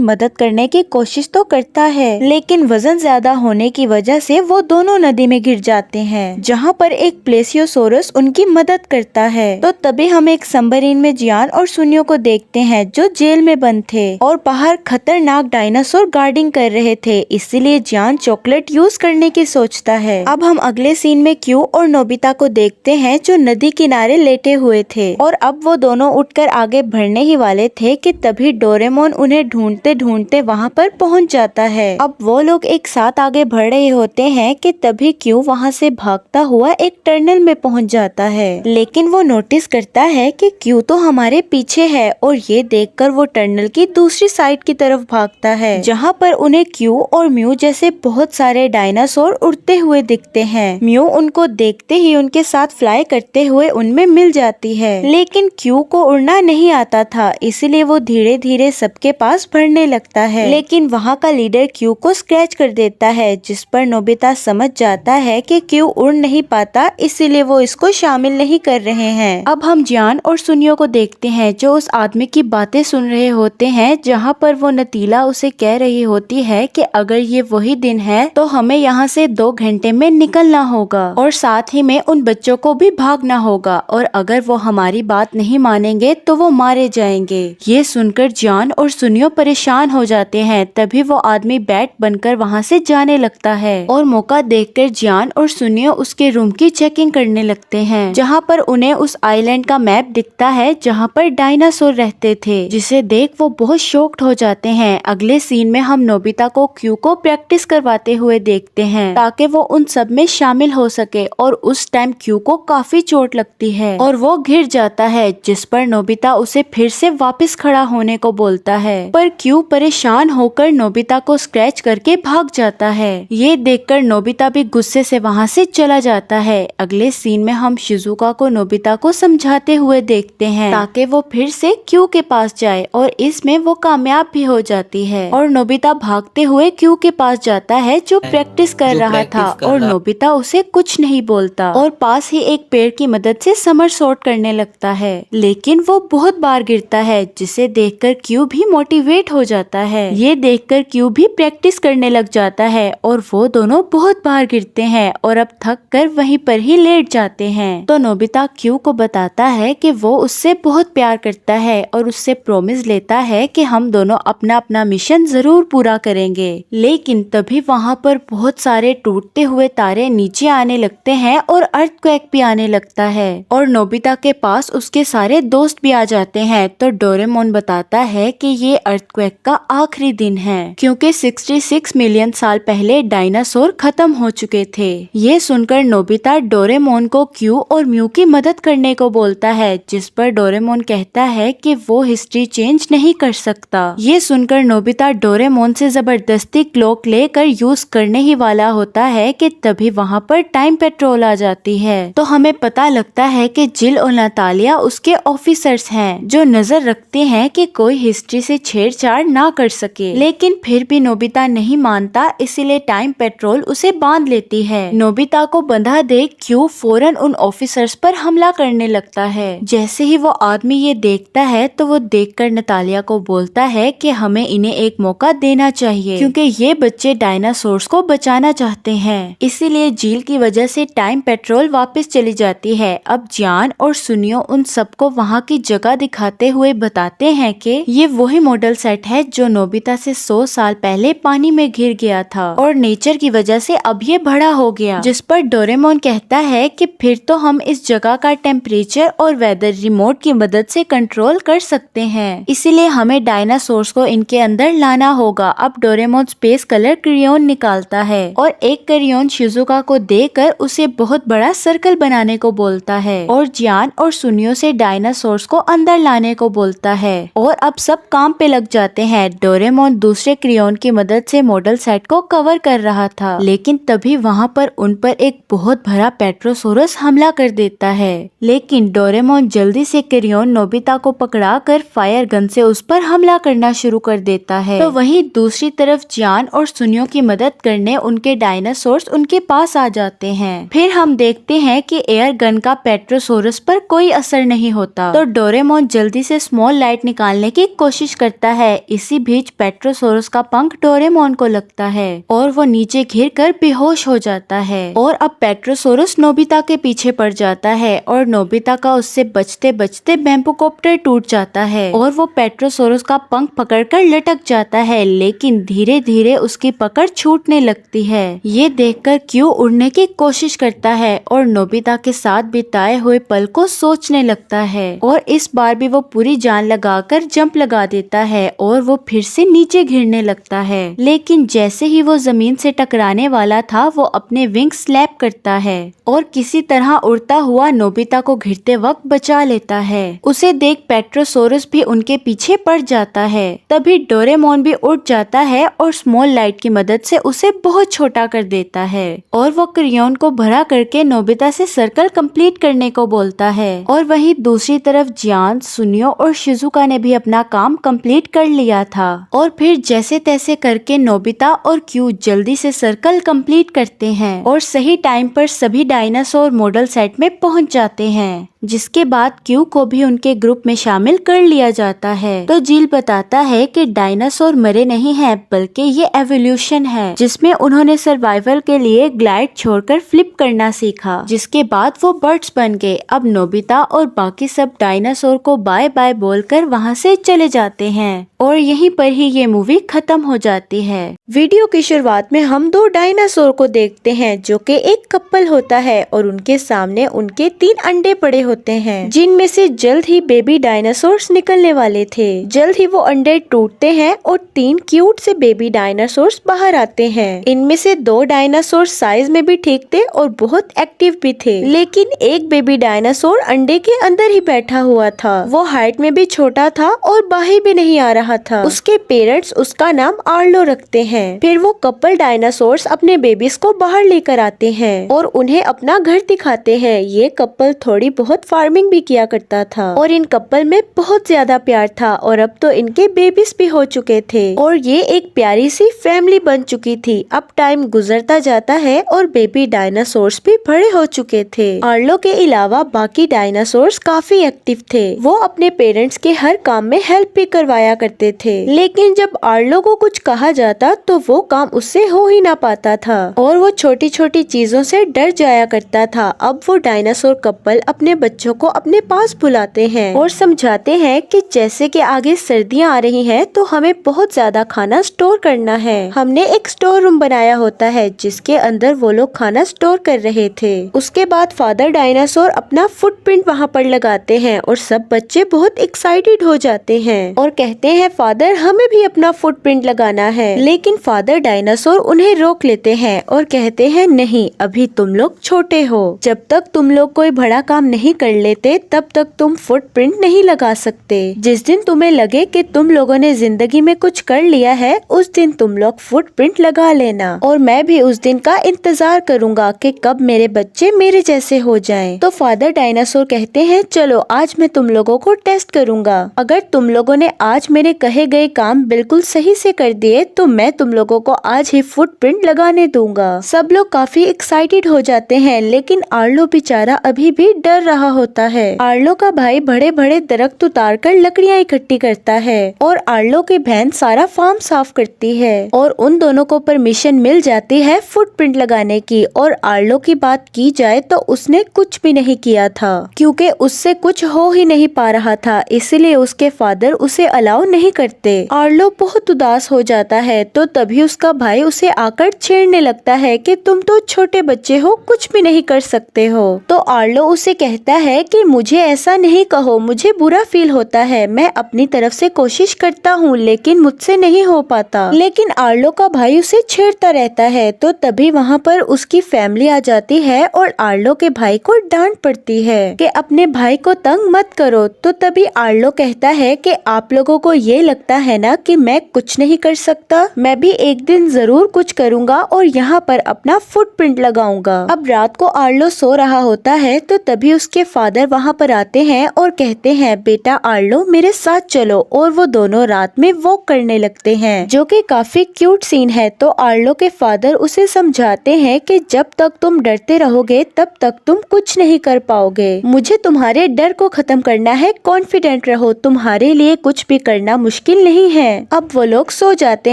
मदद करने की कोशिश तो करता है, लेकिन वजन ज्यादा होने की वजह से वो दोनों नदी में गिर जाते हैं, जहाँ पर एक प्लेसियोसोरस उनकी मदद करता है। तो तभी हम एक सबमरीन में जियान और सुनियो को देखते हैं जो जेल में बंद थे और बाहर खतरनाक डायनासोर गार्डिंग कर रहे थे। इसीलिए जियान चॉकलेट यूज करने की सोचता है। अब हम अगले सीन में क्यू और नोबिता को देखते हैं जो नदी किनारे लेटे हुए थे और अब वो दोनों उठकर आगे बढ़ने ही वाले थे कि तभी डोरेमोन उन्हें ढूंढते ढूंढते वहाँ पर पहुँच जाता है। अब वो लोग एक साथ आगे बढ़ रहे होते हैं कि तभी क्यू वहाँ से भागता हुआ एक टनल में पहुँच जाता है, लेकिन वो नोटिस करता है कि क्यू तो हमारे पीछे है और ये देखकर वो टनल की दूसरी साइड की तरफ भागता है, जहाँ पर उन्हें क्यू और म्यू जैसे बहुत सारे डायनासोर उड़ते हुए दिखते हैं। म्यू उनको देखते ही उनके साथ फ्लाई करते हुए उनमें मिल जाती है, लेकिन क्यू को उड़ना नहीं आता था, इसीलिए वो धीरे धीरे सबके पास बढ़ने लगता है। लेकिन वहाँ का लीडर क्यू को स्क्रैच कर देता है, जिस पर नोबिता समझ जाता है कि क्यू उड़ नहीं पाता, इसीलिए वो इसको शामिल नहीं कर रहे हैं। अब हम जियान और सुनियो को देखते हैं जो उस आदमी की बातें सुन रहे होते हैं, जहाँ पर वो नतीला उसे कह रही होती है कि अगर ये वही दिन है तो हमें यहाँ से 2 घंटे में निकलना होगा और साथ ही में उन बच्चों को भी भागना होगा और अगर वो हमारी बात नहीं मानेंगे तो वो मारे जाएंगे। ये सुनकर जियान और सुनियो परेशान हो जाते हैं। तभी वो आदमी बैट बनकर वहाँ से जाने लगता है और मौका देखकर जियान और सुनियो उसके रूम की चेकिंग करने लगते हैं, जहाँ पर उन्हें उस आइलैंड का मैप दिखता है जहाँ पर डायनासोर रहते थे, जिसे देख वो बहुत शॉक्ड हो जाते हैं। अगले सीन में हम नोबिता को क्यू को प्रैक्टिस करवाते हुए देखते हैं ताकि वो उन सब में शामिल हो सके और उस टाइम क्यू को काफी चोट लगती है और वो गिर जाता है, जिस पर नोबिता उसे फिर से वापस खड़ा होने को बोलता है। पर क्यू परेशान होकर नोबिता को स्क्रैच करके भाग जाता है। ये देखकर नोबिता भी गुस्से से वहाँ से चला जाता है। अगले सीन में हम शिजुका को नोबिता को समझाते हुए देखते हैं ताकि वो फिर से क्यू के पास जाए और इसमें वो कामयाब भी हो जाती है और नोबिता भागते हुए क्यू के पास जाता है जो प्रैक्टिस कर रहा था और नोबिता उसे कुछ नहीं बोलता और पास ही एक पेड़ की मदद से समरसॉट करने लगता है, लेकिन वो बहुत बार गिरता है जिसे देखकर क्यू भी मोटिवेट हो जाता है। ये देखकर क्यू भी प्रैक्टिस करने लग जाता है और वो दोनों बहुत बार गिरते हैं और अब थक कर वहीं पर ही लेट जाते हैं। तो नोबिता क्यू को बताता है कि वो उससे बहुत प्यार करता है और उससे प्रॉमिस लेता है कि हम दोनों अपना अपना मिशन जरूर पूरा करेंगे। लेकिन तभी वहाँ पर बहुत सारे टूटते हुए तारे नीचे आने लगते हैं और अर्थक्वेक भी आने लगता है और नोबिता के पास उसके सारे दोस्त भी आ जाते हैं। तो डोरेमोन बताता है कि ये अर्थक्वेक का आखिरी दिन है क्योंकि 66 मिलियन साल पहले डायनासोर खत्म हो चुके थे। ये सुनकर नोबिता डोरेमोन को क्यू और म्यू की मदद करने को बोलता है, जिस पर डोरेमोन कहता है कि वो हिस्ट्री चेंज नहीं कर सकता। ये सुनकर नोबिता डोरेमोन से जबरदस्ती क्लॉक लेकर यूज करने ही वाला होता है कि तभी वहाँ पर टाइम पेट्रोल आ जाती है। तो हमें पता लगता है कि जिल और नतालिया उसके ऑफिसर्स हैं जो नजर रखते हैं कि कोई हिस्ट्री से छेड़छाड़ ना कर सके, लेकिन फिर भी नोबिता नहीं मानता, इसीलिए टाइम पेट्रोल उसे बांध लेती है। नोबिता को बंधा देख क्यू फौरन उन ऑफिसर्स पर हमला करने लगता है। जैसे ही वो आदमी ये देखता है तो वो देखकर नतालिया को बोलता है कि हमें इन्हें एक मौका देना चाहिए क्योंकि ये बच्चे डायनासोर्स को बचाना चाहते हैं। इसीलिए झील की वजह से टाइम पेट्रोल वापस चली जाती है। अब जियान और सुनियो उन सबको वहाँ की जगह दिखाते हुए बताते हैं कि ये वही मॉडल सेट है जो नोबिता से 100 साल पहले पानी में गिर गया था और नेचर की वजह से अब ये बड़ा हो गया। जिस पर डोरेमोन कहता है कि फिर तो हम इस जगह का टेम्परेचर और वेदर रिमोट की मदद से कंट्रोल कर सकते हैं, इसीलिए हमें डायनासोर्स को इनके अंदर लाना होगा। अब डोरेमोन स्पेस कलर क्रेयॉन निकालता है और एक क्रेयॉन शिजुका को देकर उसे बहुत बड़ा सर्कल बनाने को बोलता है और जियान और सुनियो से डायनासोर्स को अंदर लाने को बोलता है और अब सब काम पे लग जाते हैं। डोरेमोन दूसरे क्रेयॉन की मदद से मॉडल सेट को कवर कर रहा था, लेकिन तभी वहाँ पर उन पर एक बहुत भरा पेट्रोसोरस हमला कर देता है। लेकिन डोरेमोन जल्दी से क्रेयॉन नोबिता को पकड़ा कर फायर गन से उस पर हमला करना शुरू कर देता है। तो वहीं दूसरी तरफ जियान और सुनियो की मदद करने उनके डायनासोर्स उनके पास आ जाते हैं। फिर हम देखते हैं कि एयर गन का पेट्रोसोरस पर कोई असर नहीं होता। तो डोरेमोन जल्दी से स्मॉल लाइट निकालने की कोशिश करता है। इसी बीच पेट्रोसोरस का पंख डोरेमोन को लगता है और वो नीचे गिर कर बेहोश हो जाता है और अब पेट्रोसोरस नोबिता के पीछे पड़ जाता है और नोबिता का उससे बचते बचते बैम्बूकॉप्टर टूट जाता है और वो पेट्रोसोरस का पंख पकड़कर लटक जाता है, लेकिन धीरे धीरे उसकी पकड़ छूटने लगती है। ये देखकर क्यू उड़ने की कोशिश करता है और नोबिता के साथ बिताए हुए पल को सोचने लगता है और इस बार भी वो पूरी जान लगाकर जंप लगा देता है और वो फिर से नीचे गिरने लगता है। लेकिन जैसे ही वो जमीन से टकराने वाला था वो अपने विंग स्लैप करता है और किसी तरह उड़ता हुआ नोबिता को गिरते वक्त बचा लेता है। उसे देख पेट्रोसोरस भी उनके पीछे पड़ जाता है। तभी डोरेमोन भी उड़ जाता है और स्मॉल लाइट की मदद से उसे बहुत छोटा कर देता है और वो क्रेयॉन को भरा करके नोबिता से सर्कल कंप्लीट करने को बोलता है। और वहीं दूसरी तरफ जियान, सुनियो और शिजुका ने भी अपना काम कंप्लीट कर लिया था और फिर जैसे तैसे करके नोबिता और क्यू जल्दी से सर्कल कंप्लीट करते हैं और सही टाइम पर सभी डायनासोर मॉडल सेट में पहुंच जाते हैं, जिसके बाद क्यू को भी उनके ग्रुप में शामिल कर लिया जाता है। तो जील बताता है कि डायनासोर मरे नहीं हैं, बल्कि ये एवोल्यूशन है जिसमें उन्होंने सर्वाइवल के लिए ग्लाइड छोड़कर फ्लिप करना सीखा, जिसके बाद वो बर्ड्स बन गए। अब नोबिता और बाकी सब डायनासोर को बाय बाय बोलकर वहाँ से चले जाते हैं और यहीं पर ही ये मूवी खत्म हो जाती है। वीडियो की शुरुआत में हम दो डायनासोर को देखते हैं जो कि एक कपल होता है और उनके सामने उनके 3 अंडे पड़े होते हैं, जिनमें से जल्द ही बेबी डायनासोर्स निकलने वाले थे। जल्द ही वो अंडे टूटते हैं और 3 क्यूट से बेबी डायनासोर्स बाहर आते हैं। इनमें से 2 डायनासोर साइज में भी ठीक थे और बहुत एक्टिव भी थे, लेकिन एक बेबी डायनासोर अंडे के अंदर ही बैठा हुआ था। वो हाइट में भी छोटा था और बाहर भी नहीं आ रहा था। उसके पैर पेरेंट्स उसका नाम आर्लो रखते हैं। फिर वो कपल डायनासोर्स अपने बेबीज को बाहर लेकर आते हैं और उन्हें अपना घर दिखाते हैं। ये कपल थोड़ी बहुत फार्मिंग भी किया करता था और इन कपल में बहुत ज्यादा प्यार था और अब तो इनके बेबीज भी हो चुके थे और ये एक प्यारी सी फैमिली बन चुकी थी। अब टाइम गुजरता जाता है और बेबी डायनासोर्स भी बड़े हो चुके थे। आर्लो के अलावा बाकी डायनासोर्स काफी एक्टिव थे। वो अपने पेरेंट्स के हर काम में हेल्प भी करवाया करते थे, लेकिन जब आर्लो को कुछ कहा जाता तो वो काम उससे हो ही ना पाता था और वो छोटी छोटी चीजों से डर जाया करता था। अब वो डायनासोर कपल अपने बच्चों को अपने पास बुलाते हैं और समझाते हैं कि जैसे कि आगे सर्दियां आ रही हैं तो हमें बहुत ज्यादा खाना स्टोर करना है। हमने एक स्टोर रूम बनाया होता है जिसके अंदर वो लोग खाना स्टोर कर रहे थे। उसके बाद फादर डायनासोर अपना फुटप्रिंट वहाँ पर लगाते हैं और सब बच्चे बहुत एक्साइटेड हो जाते हैं और कहते हैं फादर हमें भी अपना फुटप्रिंट लगाना है। लेकिन फादर डायनासोर उन्हें रोक लेते हैं और कहते हैं नहीं, अभी तुम लोग छोटे हो, जब तक तुम लोग कोई बड़ा काम नहीं कर लेते तब तक तुम फुटप्रिंट नहीं लगा सकते। जिस दिन तुम्हें लगे कि तुम लोगों ने जिंदगी में कुछ कर लिया है उस दिन तुम लोग फुटप्रिंट लगा लेना और मैं भी उस दिन का इंतजार करूंगा कि कब मेरे बच्चे मेरे जैसे हो जाएं। तो फादर डायनासोर कहते हैं चलो आज मैं तुम लोगों को टेस्ट करूंगा। अगर तुम लोगों ने आज मेरे कहे गए काम बिल्कुल सही से कर दिए तो मैं तुम लोगों को आज ही फुटप्रिंट लगाने दूंगा। सब लोग काफी एक्साइटेड हो जाते हैं, लेकिन आर्लो बेचारा अभी भी डर रहा होता है। आर्लो का भाई बड़े बड़े दरख्त उतार कर लकड़ियाँ इकट्ठी करता है और आर्लो की बहन सारा फार्म साफ करती है और उन दोनों को परमिशन मिल जाती है फुटप्रिंट लगाने की। और आर्लो की बात की जाए तो उसने कुछ भी नहीं किया था क्योंकि उससे कुछ हो ही नहीं पा रहा था, इसलिए उसके फादर उसे अलाउ नहीं करते। आर्लो बहुत उदास हो जाता है तो तभी उसका भाई उसे आकर छेड़ने लगता है कि तुम तो छोटे बच्चे हो, कुछ भी नहीं कर सकते हो। तो आर्लो उसे कहता है कि मुझे ऐसा नहीं कहो, मुझे बुरा फील होता है, मैं अपनी तरफ से कोशिश करता हूँ लेकिन मुझसे नहीं हो पाता। लेकिन आर्लो का भाई उसे छेड़ता रहता है तो तभी वहाँ पर उसकी फैमिली आ जाती है और आर्लो के भाई को डांट पड़ती है कि अपने भाई को तंग मत करो। तो तभी आर्लो कहता है कि आप लोगों को ये लगता है ना कि मैं कुछ नहीं कर सकता, मैं भी एक दिन जरूर कुछ करूँगा और यहाँ पर अपना फुटप्रिंट लगाऊंगा। अब रात को आर्लो सो रहा होता है तो तभी उसके फादर वहाँ पर आते हैं और कहते हैं बेटा आर्लो मेरे साथ चलो, और वो दोनों रात में वॉक करने लगते हैं जो कि काफी क्यूट सीन है। तो आर्लो के फादर उसे समझाते हैं कि जब तक तुम डरते रहोगे तब तक तुम कुछ नहीं कर पाओगे, मुझे तुम्हारे डर को खत्म करना है, कॉन्फिडेंट रहो, तुम्हारे लिए कुछ भी करना मुश्किल नहीं है। अब वो लोग सो जाते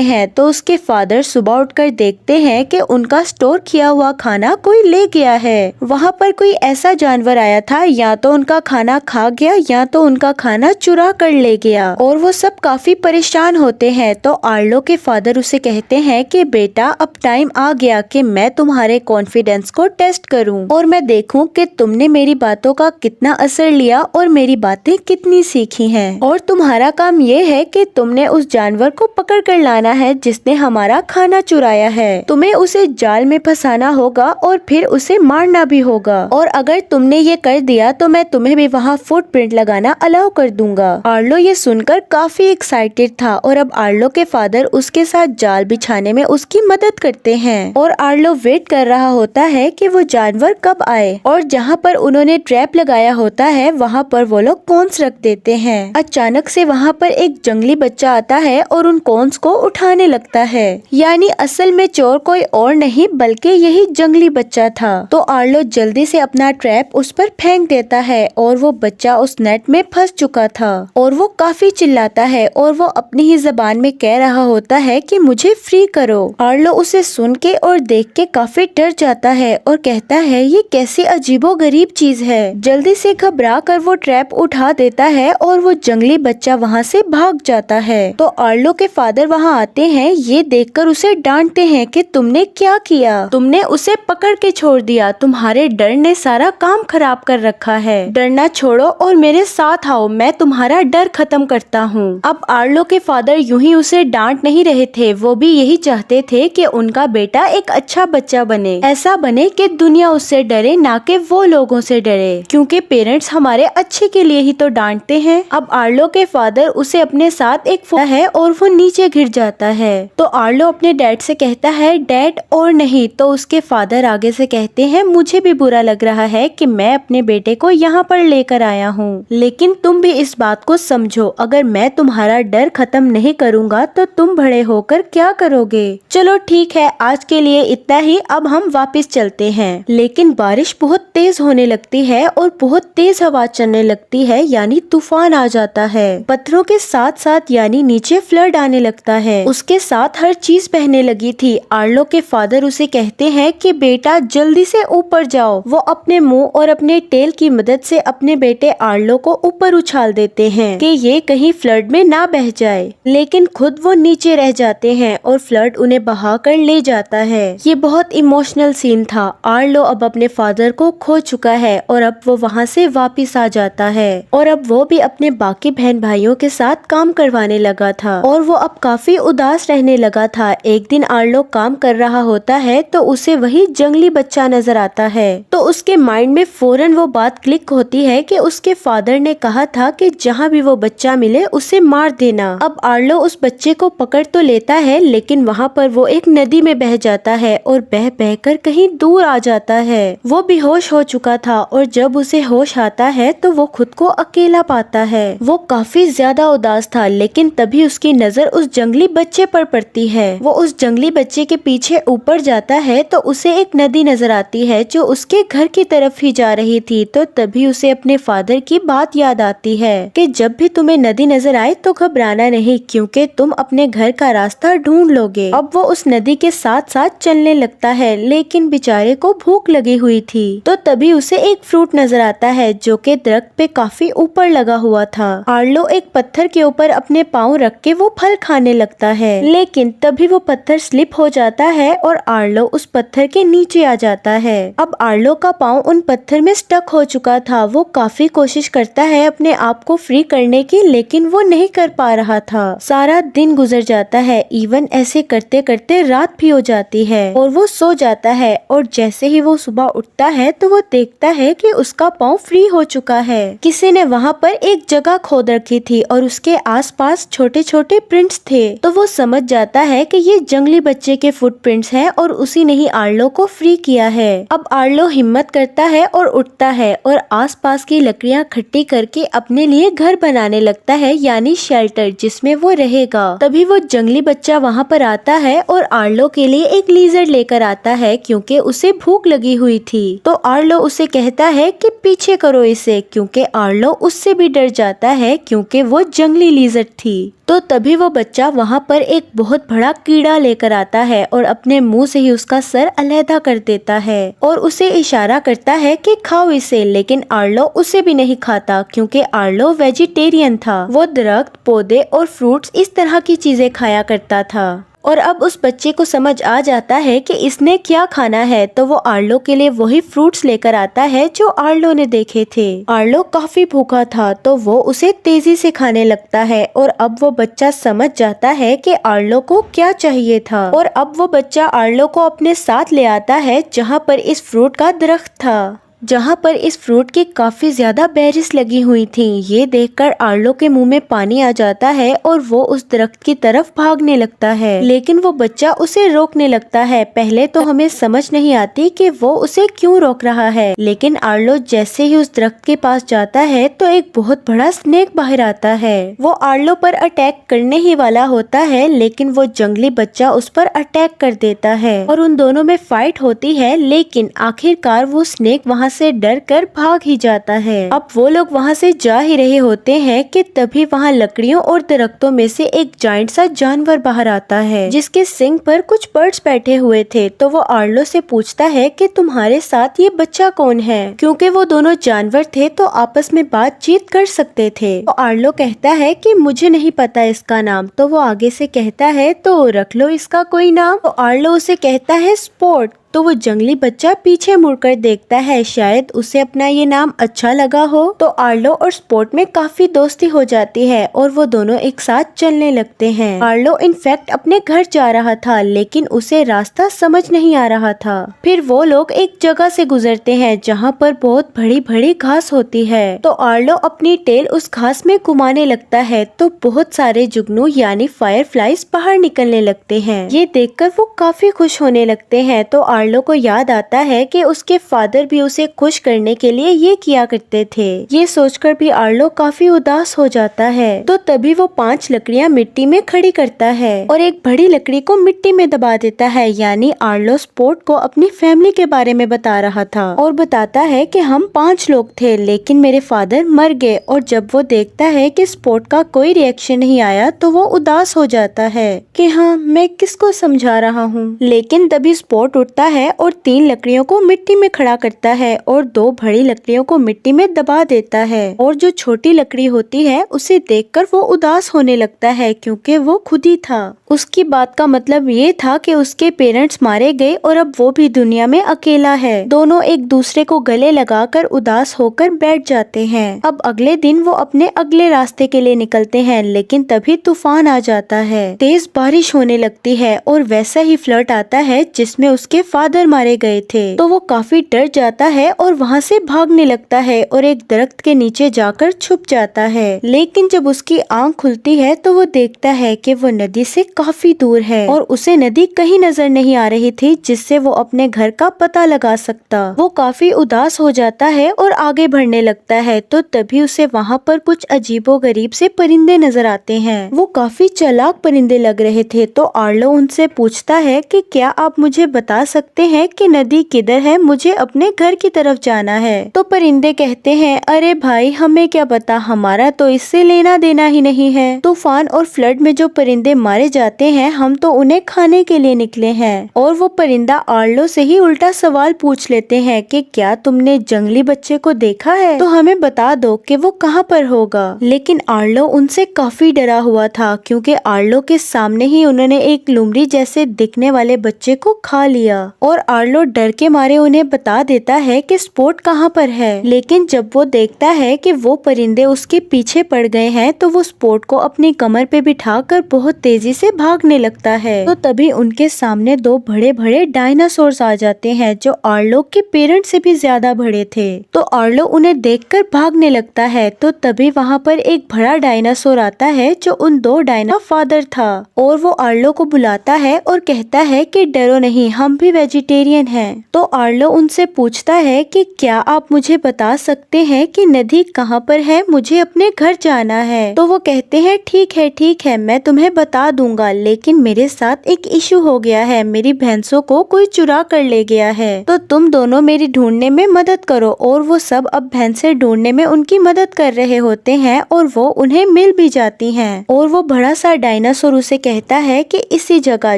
हैं तो उसके फादर सुबह उठकर देखते हैं कि उनका स्टोर किया हुआ खाना कोई ले गया है। वहाँ पर कोई ऐसा जानवर आया था, या तो उनका खाना खा गया या तो उनका खाना चुरा कर ले गया और वो सब काफी परेशान होते हैं। तो आर्लो के फादर उसे कहते हैं कि बेटा अब टाइम आ गया कि मैं तुम्हारे कॉन्फिडेंस को टेस्ट करूं और मैं देखूं कि तुमने मेरी बातों का कितना असर लिया और मेरी बातें कितनी सीखी हैं। और तुम्हारा काम ये है कि तुमने उस जानवर को पकड़ कर लाना है जिसने हमारा खाना चुराया है। तुम्हें उसे जाल में फंसाना होगा और फिर उसे मारना भी होगा, और अगर तुमने ये कर दिया तो मैं तुम्हें भी वहाँ फुटप्रिंट लगाना अलाउ कर दूंगा। आर्लो ये सुनकर काफी एक्साइटेड था और अब आर्लो के फादर उसके साथ जाल बिछाने में उसकी मदद करते हैं और आर्लो वेट कर रहा होता है कि वो जानवर कब आए, और जहाँ पर उन्होंने ट्रैप लगाया होता है वहाँ पर वो लोग कॉर्न्स रख देते हैं। अचानक से वहाँ पर एक जंगली बच्चा आता है और उन कॉर्न्स को उठाने लगता है, यानी असल में चोर कोई और नहीं बल्कि यही जंगली बच्चा था। तो आर्लो जल्दी से अपना ट्रैप उस पर फेंक देता है और वो बच्चा उस नेट में फंस चुका था और वो काफी चिल्लाता है और वो अपनी ही जबान में कह रहा होता है कि मुझे फ्री करो। आर्लो उसे सुन के और देख के काफी डर जाता है और कहता है ये कैसी अजीबो गरीब चीज है। जल्दी से घबरा कर वो ट्रैप उठा देता है और वो जंगली बच्चा वहाँ से भाग जाता है। तो आर्लो के फादर वहाँ आते हैं, ये देखकर उसे डांटते हैं कि तुमने क्या किया, तुमने उसे पकड़ के छोड़ दिया, तुम्हारे डर ने सारा काम खराब कर रखा है, डरना छोड़ो और मेरे साथ आओ, मैं तुम्हारा डर खत्म करता हूँ। अब आर्लो के फादर यूं ही उसे डांट नहीं रहे थे, वो भी यही चाहते थे कि उनका बेटा एक अच्छा बच्चा बने, ऐसा बने कि दुनिया उससे डरे ना कि वो लोगों से डरे, क्योंकि पेरेंट्स हमारे अच्छे के लिए ही तो डांटते हैं। अब आर्लो के फादर उसे अपने साथ एक है है और वो नीचे गिर जाता है। तो आर्लो अपने डैड से कहता है डैड और नहीं, तो उसके फादर आगे से कहते हैं मुझे भी बुरा लग रहा है कि मैं अपने बेटे को यहाँ पर लेकर आया हूँ, लेकिन तुम भी इस बात को समझो, अगर मैं तुम्हारा डर खत्म नहीं करूँगा तो तुम बड़े होकर क्या करोगे। चलो ठीक है, आज के लिए इतना ही, अब हम वापस चलते हैं। लेकिन बारिश बहुत तेज होने लगती है और बहुत तेज हवा चलने लगती है, यानी तूफान आ जाता है। पत्थरों के साथ साथ यानी नीचे फ्लड आने लगता है। उसके साथ हर चीज बहने लगी थी। आर्लो के फादर उसे कहते हैं कि बेटा जल्दी से ऊपर जाओ। वो अपने मुंह और अपने टेल की मदद से अपने बेटे आर्लो को ऊपर उछाल देते हैं कि ये कहीं फ्लड में ना बह जाए, लेकिन खुद वो नीचे रह जाते हैं और फ्लड उन्हें बहा कर ले जाता है। ये बहुत इमोशनल सीन था। आर्लो अब अपने फादर को खो चुका है और अब वो वहाँ से वापिस आ जाता है और अब वो भी अपने बाकी बहन भाइयों के साथ काम करवाने लगा था और वो अब काफी उदास रहने लगा था। एक दिन आर्लो काम कर रहा होता है तो उसे वही जंगली बच्चा नजर आता है। तो उसके माइंड में फौरन वो बात क्लिक होती है कि उसके फादर ने कहा था कि जहाँ भी वो बच्चा मिले उसे मार देना। अब आर्लो उस बच्चे को पकड़ तो लेता है, लेकिन वहाँ पर वो एक नदी में बह जाता है और बह बह कर कहीं दूर आ जाता है। वो बेहोश हो चुका था और जब उसे होश आता है तो वो खुद को अकेला पाता है। वो काफी ज्यादा उदास था, लेकिन तभी उसकी नजर उस जंगली बच्चे पर पड़ती है। वो उस जंगली बच्चे के पीछे ऊपर जाता है तो उसे एक नदी नजर आती है जो उसके घर की तरफ ही जा रही थी। तो तभी उसे अपने फादर की बात याद आती है कि जब भी तुम्हें नदी नजर आए तो घबराना नहीं, क्योंकि तुम अपने घर का रास्ता ढूंढ लोगे। अब वो उस नदी के साथ साथ चलने लगता है, लेकिन बेचारे को भूख लगी हुई थी। तो तभी उसे एक फ्रूट नजर आता है जो कि दरख्त पे काफी ऊपर लगा हुआ था। आर्लो एक पत्थर के ऊपर अपने पाँव रख के वो फल खाने लगता है, लेकिन तभी वो पत्थर स्लिप हो जाता है और आर्लो उस पत्थर के नीचे आ जाता है। अब आर्लो का पाँव उन पत्थर में स्टक हो चुका था। वो काफी कोशिश करता है अपने आप को फ्री करने की, लेकिन वो नहीं कर पा रहा था। सारा दिन गुजर जाता है, इवन ऐसे करते करते रात भी हो जाती है और वो सो जाता है। और जैसे ही वो सुबह उठता है तो वो देखता है कि उसका पाँव फ्री हो चुका है। किसी ने वहाँ पर एक जगह खोद रखी थी और उसके आसपास छोटे छोटे प्रिंट्स थे। तो वो समझ जाता है कि ये जंगली बच्चे के फुटप्रिंट्स हैं और उसी ने ही आर्लो को फ्री किया है। अब आर्लो हिम्मत करता है और उठता है और आसपास की लकड़ियाँ इकट्ठी करके अपने लिए घर बनाने लगता है, यानी शेल्टर, जिसमें वो रहेगा। तभी वो जंगली बच्चा वहाँ पर आता है और आर्लो के लिए एक लीजर्ड लेकर आता है, क्योंकि उसे भूख लगी हुई थी। तो आर्लो उसे कहता है कि पीछे करो इसे, क्योंकि आर्लो उससे भी डर जाता है क्योंकि वो जंगली लीजर्ड थी। तो तभी वो बच्चा वहाँ पर एक बहुत बड़ा कीड़ा लेकर आता है और अपने मुंह से ही उसका सर अलहदा कर देता है और उसे इशारा करता है कि खाओ इसे, लेकिन आर्लो उसे भी नहीं खाता क्योंकि आर्लो वेजिटेरियन था। वो दरख्त, पौधे और फ्रूट्स इस तरह की चीजें खाया करता था। और अब उस बच्चे को समझ आ जाता है कि इसने क्या खाना है, तो वो आर्लो के लिए वही फ्रूट्स लेकर आता है जो आर्लो ने देखे थे। आर्लो काफी भूखा था तो वो उसे तेजी से खाने लगता है और अब वो बच्चा समझ जाता है कि आर्लो को क्या चाहिए था। और अब वो बच्चा आर्लो को अपने साथ ले आता है जहाँ पर इस फ्रूट का दरख्त था, जहाँ पर इस फ्रूट की काफी ज्यादा बेरीज लगी हुई थी। ये देखकर आर्लो के मुंह में पानी आ जाता है और वो उस दरख्त की तरफ भागने लगता है, लेकिन वो बच्चा उसे रोकने लगता है। पहले तो हमें समझ नहीं आती कि वो उसे क्यों रोक रहा है, लेकिन आर्लो जैसे ही उस दरख्त के पास जाता है तो एक बहुत बड़ा स्नेक बाहर आता है। वो आर्लो पर अटैक करने ही वाला होता है, लेकिन वो जंगली बच्चा उस पर अटैक कर देता है और उन दोनों में फाइट होती है, लेकिन आखिरकार वो स्नेक वहाँ से डर कर भाग ही जाता है। अब वो लोग वहाँ से जा ही रहे होते हैं कि तभी वहाँ लकड़ियों और दरख्तों में से एक जायंट सा जानवर बाहर आता है, जिसके सिंग पर कुछ बर्ड्स बैठे हुए थे। तो वो आर्लो से पूछता है कि तुम्हारे साथ ये बच्चा कौन है, क्योंकि वो दोनों जानवर थे तो आपस में बातचीत कर सकते थे। तो आर्लो कहता है कि मुझे नहीं पता इसका नाम। तो वो आगे से कहता है तो रख लो इसका कोई नाम। तो आर्लो उसे कहता है स्पॉट। तो वो जंगली बच्चा पीछे मुड़कर देखता है, शायद उसे अपना ये नाम अच्छा लगा हो। तो आर्लो और स्पोर्ट में काफी दोस्ती हो जाती है और वो दोनों एक साथ चलने लगते हैं। आर्लो इनफैक्ट अपने घर जा रहा था, लेकिन उसे रास्ता समझ नहीं आ रहा था। फिर वो लोग एक जगह से गुजरते हैं जहाँ पर बहुत बड़ी बड़ी घास होती है। तो आर्लो अपनी टेल उस घास में घुमाने लगता है तो बहुत सारे जुगनू यानी फायरफ्लाइज बाहर निकलने लगते हैं। ये देखकर वो काफी खुश होने लगते हैं। तो आर्लो को याद आता है कि उसके फादर भी उसे खुश करने के लिए ये किया करते थे। ये सोचकर भी आर्लो काफी उदास हो जाता है। तो तभी वो 5 लकड़ियां मिट्टी में खड़ी करता है और एक बड़ी लकड़ी को मिट्टी में दबा देता है। यानी आर्लो स्पोर्ट को अपनी फैमिली के बारे में बता रहा था और बताता है कि हम 5 लोग थे, लेकिन मेरे फादर मर गए। और जब वो देखता है कि स्पोर्ट का कोई रिएक्शन नहीं आया तो वो उदास हो जाता है कि हाँ, मैं किसको समझा रहा हूँ। लेकिन तभी स्पोर्ट उठता है और 3 लकड़ियों को मिट्टी में खड़ा करता है और 2 बड़ी लकड़ियों को मिट्टी में दबा देता है। और जो छोटी लकड़ी होती है उसे देखकर वो उदास होने लगता है, क्योंकि वो खुद ही था। उसकी बात का मतलब ये था कि उसके पेरेंट्स मारे गए और अब वो भी दुनिया में अकेला है। दोनों एक दूसरे को गले लगाकर उदास होकर बैठ जाते हैं। अब अगले दिन वो अपने अगले रास्ते के लिए निकलते हैं, लेकिन तभी तूफान आ जाता है। तेज बारिश होने लगती है और वैसा ही फ्लड आता है जिसमें उसके फादर मारे गए थे। तो वो काफी डर जाता है और वहाँ से भागने लगता है और एक दरख्त के नीचे जाकर छुप जाता है। लेकिन जब उसकी आंख खुलती है तो वो देखता है कि वो नदी से काफी दूर है और उसे नदी कहीं नजर नहीं आ रही थी जिससे वो अपने घर का पता लगा सकता। वो काफी उदास हो जाता है और आगे बढ़ने लगता है। तो तभी उसे वहाँ पर कुछ अजीबोगरीब से परिंदे नजर आते हैं। वो काफी चालाक परिंदे लग रहे थे। तो आर्लो उनसे पूछता है कि क्या आप मुझे बता सकते हैं कि नदी किधर है, मुझे अपने घर की तरफ जाना है। तो परिंदे कहते हैं, अरे भाई, हमें क्या पता, हमारा तो इससे लेना देना ही नहीं है। तूफान और फ्लड में जो परिंदे मारे जाते हैं, हम तो उन्हें खाने के लिए निकले हैं। और वो परिंदा आर्लो से ही उल्टा सवाल पूछ लेते हैं कि क्या तुमने जंगली बच्चे को देखा है, तो हमें बता दो कि वो कहाँ पर होगा। लेकिन आर्लो उनसे काफी डरा हुआ था, क्योंकि आर्लो के सामने ही उन्होंने एक लुमड़ी जैसे दिखने वाले बच्चे को खा लिया। और आर्लो डर के मारे उन्हें बता देता है कि स्पोर्ट कहाँ पर है। लेकिन जब वो देखता है कि वो परिंदे उसके पीछे पड़ गए हैं तो वो स्पोर्ट को अपनी कमर पे बिठाकर बहुत तेजी से भागने लगता है। तो तभी उनके सामने 2 बड़े बड़े डायनासोर्स आ जाते हैं जो आर्लो के पेरेंट्स से भी ज्यादा बड़े थे। तो आर्लो उन्हें देखकर भागने लगता है। तो तभी वहाँ पर एक बड़ा डायनासोर आता है जो उन 2 डायना फादर था और वो आर्लो को बुलाता है और कहता है कि डरो नहीं, हम भी वेजिटेरियन हैं। तो आर्लो उनसे पूछता है कि क्या आप मुझे बता सकते हैं कि नदी कहाँ पर है, मुझे अपने घर जाना है। तो वो कहते हैं ठीक है, मैं तुम्हें बता दूंगा, लेकिन मेरे साथ एक इशू हो गया है, मेरी भैंसों को कोई चुरा कर ले गया है। तो तुम दोनों मेरी ढूंढने में मदद करो। और वो सब अब भैंसे ढूंढने में उनकी मदद कर रहे होते हैं और वो उन्हें मिल भी जाती हैं। और वो बड़ा सा डायनासोर उसे कहता है कि इसी जगह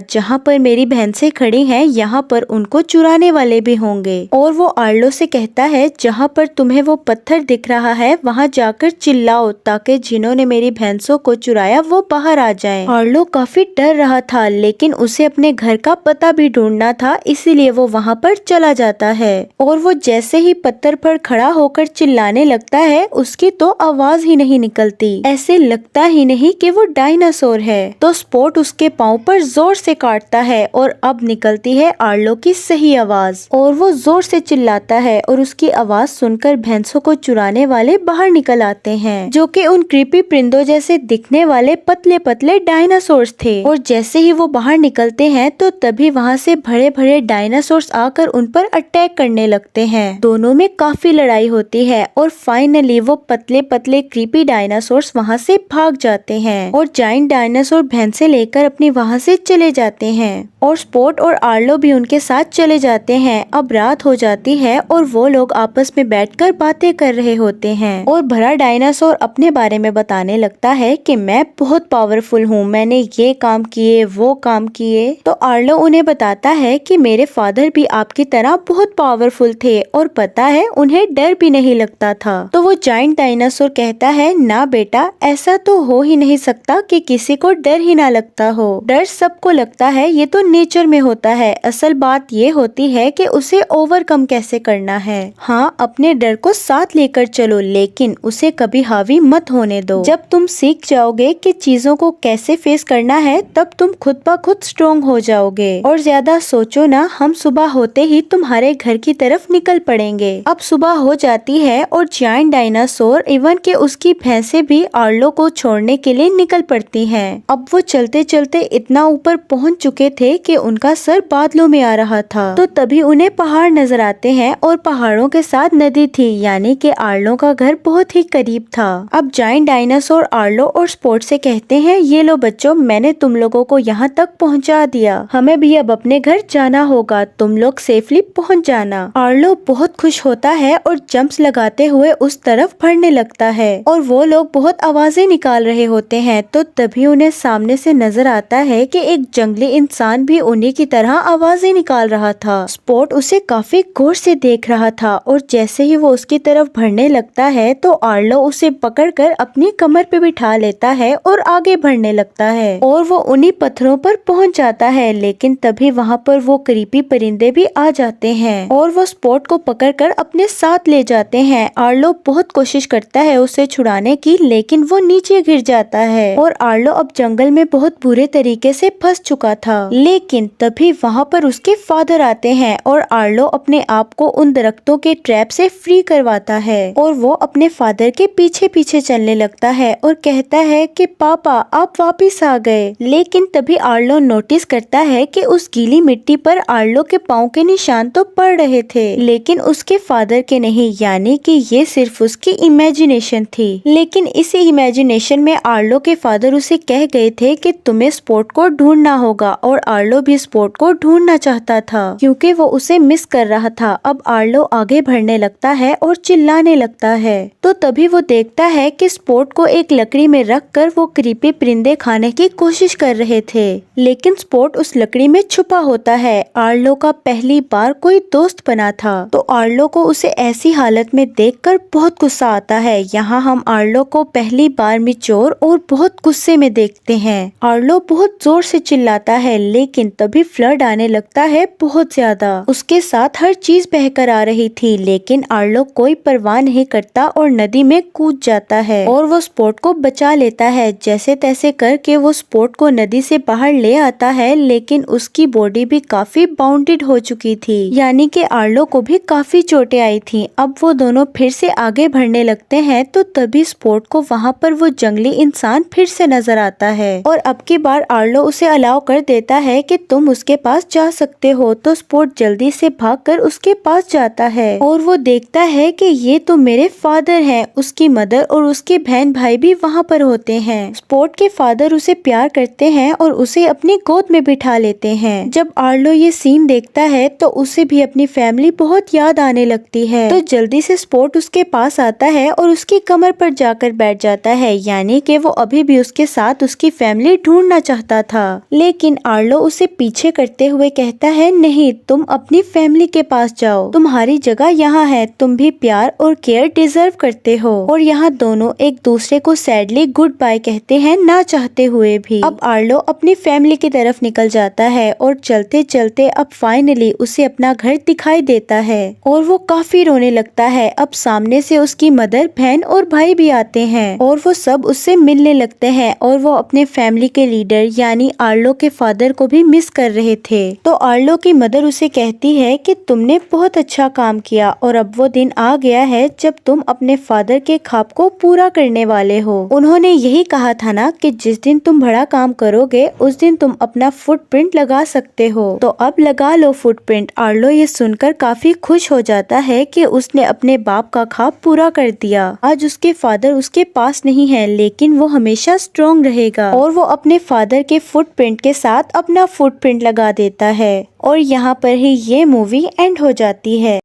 जहाँ पर मेरी भैंसें खड़ी हैं, यहाँ पर उनको चुराने वाले भी होंगे। और वो आर्लो से कहता है जहाँ पर तुम्हें वो पत्थर दिख रहा है वहाँ जाकर चिल्लाओ, ताकि जिन्होंने मेरी भैंसों को चुराया वो बाहर आ जाएं। आर्लो काफी डर रहा था, लेकिन उसे अपने घर का पता भी ढूंढना था, इसीलिए वो वहाँ पर चला जाता है। और वो जैसे ही पत्थर पर खड़ा होकर चिल्लाने लगता है, उसकी तो आवाज ही नहीं निकलती, ऐसे लगता ही नहीं कि वो डायनासोर है। तो स्पोर्ट उसके पाँव पर जोर से काटता है और अब निकलती है आर्लो की सही आवाज। और वो जोर से चिल्लाता है और उसकी आवाज सुनकर भैंसों को चुराने वाले बाहर निकल आते हैं, जो कि उन क्रीपी परिंदों जैसे दिखने वाले पतले पतले डायनासोर्स थे। और जैसे ही वो बाहर निकलते हैं तो तभी वहाँ से बड़े बड़े डायनासोर्स आकर उन पर अटैक करने लगते हैं। दोनों में काफी लड़ाई होती है और फाइनली वो पतले पतले क्रीपी डायनासोर्स वहाँ से भाग जाते हैं और जायंट डायनासोर भैंसे लेकर अपनी वहाँ से चले जाते हैं। और स्पोर्ट और आर्लो भी उनके साथ चले जाते हैं। अब रात हो जाती है और वो लोग आपस में बैठकर बातें कर रहे होते हैं और बड़ा डायनासोर अपने बारे में बताने लगता है कि मैं बहुत पावरफुल हूँ, मैंने ये काम किए वो काम किए। तो आर्लो उन्हें बताता है कि मेरे फादर भी आपकी तरह बहुत पावरफुल थे और पता है उन्हें डर भी नहीं लगता था। तो वो जायंट डायनासोर कहता है, ना बेटा, ऐसा तो हो ही नहीं सकता कि किसी को डर ही ना लगता हो। डर सबको लगता है, ये तो नेचर में होता है। असल बात ये होती है कि उसे ओवरकम कैसे करना है। हाँ, अपने डर को साथ लेकर चलो, लेकिन उसे कभी हावी मत होने दो। जब तुम सीख जाओगे कि चीजों को कैसे फेस करना है, तब तुम खुद ब खुद स्ट्रोंग हो जाओगे। और ज्यादा सोचो ना, हम सुबह होते ही तुम्हारे घर की तरफ निकल पड़ेंगे। अब सुबह हो जाती है और जायंट डायनासोर इवन के उसकी भैंसे भी आर्लो को छोड़ने के लिए निकल पड़ती हैं। अब वो चलते चलते इतना ऊपर पहुंच चुके थे कि उनका सर बादलों में आ रहा था। तो तभी उन्हें पहाड़ नजर आते हैं और पहाड़ों के साथ नदी थी, यानी कि आर्लो का घर बहुत ही करीब था। अब जायंट डायनासोर आर्लो और स्पोर्ट से कहते हैं, ये लो बच्चों, मैंने तुम लोगों को यहाँ तक पहुँचा दिया, हमें भी अब अपने घर जाना होगा, तुम लोग सेफली पहुँच जाना। आर्लो बहुत खुश होता है और जंप्स लगाते हुए उस तरफ बढ़ने लगता है और वो लोग बहुत आवाजें निकाल रहे होते हैं। तो तभी उन्हें सामने से नजर आता है कि एक जंगली इंसान भी उन्हीं की तरह आवाजें निकाल रहा था। स्पोर्ट उसे काफी गौर से देख रहा था और जैसे ही वो उसकी तरफ बढ़ने लगता है तो आर्लो उसे पकड़कर अपनी कमर पे बिठा लेता है और आगे बढ़ने लगता है और वो उन्हीं पत्थरों पर पहुंच जाता है। लेकिन तभी वहाँ पर वो क्रीपी परिंदे भी आ जाते हैं और वो स्पोर्ट को पकड़कर अपने साथ ले जाते हैं। आर्लो बहुत कोशिश करता है उसे छुड़ाने की, लेकिन वो नीचे गिर जाता है और आर्लो अब जंगल में बहुत बुरे तरीके से फंस चुका था। लेकिन तभी वहाँ पर उसके फादर आते हैं और आर्लो अपने आप को उन दरख्तों के ट्रैप से फ्री करवाता है और वो अपने फादर के पीछे पीछे चलने लगता है और कहता है कि पापा आप वापिस आ गए। लेकिन तभी आर्लो नोटिस करता है कि उस गीली मिट्टी पर आर्लो के पाँव के निशान तो पड़ रहे थे, लेकिन उसके फादर के नहीं, यानी कि ये सिर्फ उसकी इमेजिनेशन थी। लेकिन इसी इमेजिनेशन में आर्लो के फादर उसे कह गए थे कि तुम्हें स्पोर्ट को ढूंढना होगा और आर्लो भी स्पोर्ट को ढूंढना चाहता था क्योंकि वो उसे मिस कर रहा था। अब आर्लो आगे बढ़ने लगता है और चिल्लाने लगता है। तो तभी वो देखता है कि स्पोर्ट को एक लकड़ी में रखकर वो क्रीपी परिंदे खाने की कोशिश कर रहे थे, लेकिन स्पोर्ट उस लकड़ी में छुपा होता है। आर्लो का पहली बार कोई दोस्त बना था, तो आर्लो को उसे ऐसी हालत में देखकर बहुत गुस्सा आता है। यहाँ हम आर्लो को पहली बार मैच्योर और बहुत गुस्से में देखते हैं। आर्लो बहुत जोर से चिल्लाता है, लेकिन तभी फ्लड आने लगता है बहुत ज्यादा। उसके साथ हर चीज बहकर आ रही थी, लेकिन आर्लो कोई परवाह नहीं करता और नदी में कूद जाता है और वो स्पोर्ट को बचा लेता है। जैसे तैसे करके वो स्पोर्ट को नदी से बाहर ले आता है, लेकिन उसकी बॉडी भी काफी बाउंडेड हो चुकी थी, यानी कि आर्लो को भी काफी चोटें आई थी। अब वो दोनों फिर से आगे बढ़ने लगते हैं, तो तभी स्पोर्ट को वहाँ पर वो जंगली इंसान फिर से नजर आता है और अब की बार आर्लो उसे अलाउ कर देता है कि तुम उसके पास जा सकते हो। तो स्पोर्ट जल्दी से भागकर उसके पास जाता है और वो देखता है कि ये तो मेरे फादर हैं। उसकी मदर और उसके बहन भाई भी वहाँ पर होते हैं। स्पोर्ट के फादर उसे प्यार करते हैं और उसे अपनी गोद में बिठा लेते हैं। जब आर्लो ये सीन देखता है तो उसे भी अपनी फैमिली बहुत याद आने लगती है। तो जल्दी से स्पोर्ट उसके पास आता है और उसकी कमर पर जाकर बैठ जाता है, यानी कि वो अभी भी उसके साथ उसकी फैमिली ढूंढना चाहता था। लेकिन आर्लो उसे पीछे करते हुए कहता है, नहीं, तुम अपनी फैमिली के पास जाओ, तुम्हारी जगह यहाँ है, तुम भी प्यार और केयर डिजर्व करते हो। और यहाँ दोनों एक दूसरे को सैडली गुड बाय कहते हैं, ना चाहते हुए भी। अब आर्लो अपनी फैमिली की तरफ निकल जाता है और चलते चलते अब फाइनली उसे अपना घर दिखाई देता है और वो काफी रोने लगता है। अब सामने से उसकी मदर, बहन और भाई भी आते हैं और वो सब उससे मिलने लगते हैं और वो अपने फैमिली के लीडर यानी आर्लो के फादर को भी मिस कर रहे थे। तो आर्लो की मदर उसे कहती है कि तुमने बहुत अच्छा काम किया और अब वो दिन आ गया है जब तुम अपने फादर के ख्वाब को पूरा करने वाले हो। उन्होंने यही कहा था ना कि जिस दिन तुम बड़ा काम करोगे उस दिन तुम अपना फुटप्रिंट लगा सकते हो, तो अब लगा लो फुटप्रिंट। आर्लो ये सुनकर काफी खुश हो जाता है कि उसने अपने बाप का ख्वाब पूरा कर दिया। आज उसके फादर उसके पास नहीं है, लेकिन वो हमेशा स्ट्रॉन्ग रहेगा और वो अपने फादर के फुटप्रिंट के साथ अपना फुटप्रिंट लगा देता है। और यहाँ पर ही ये मूवी एंड हो जाती है।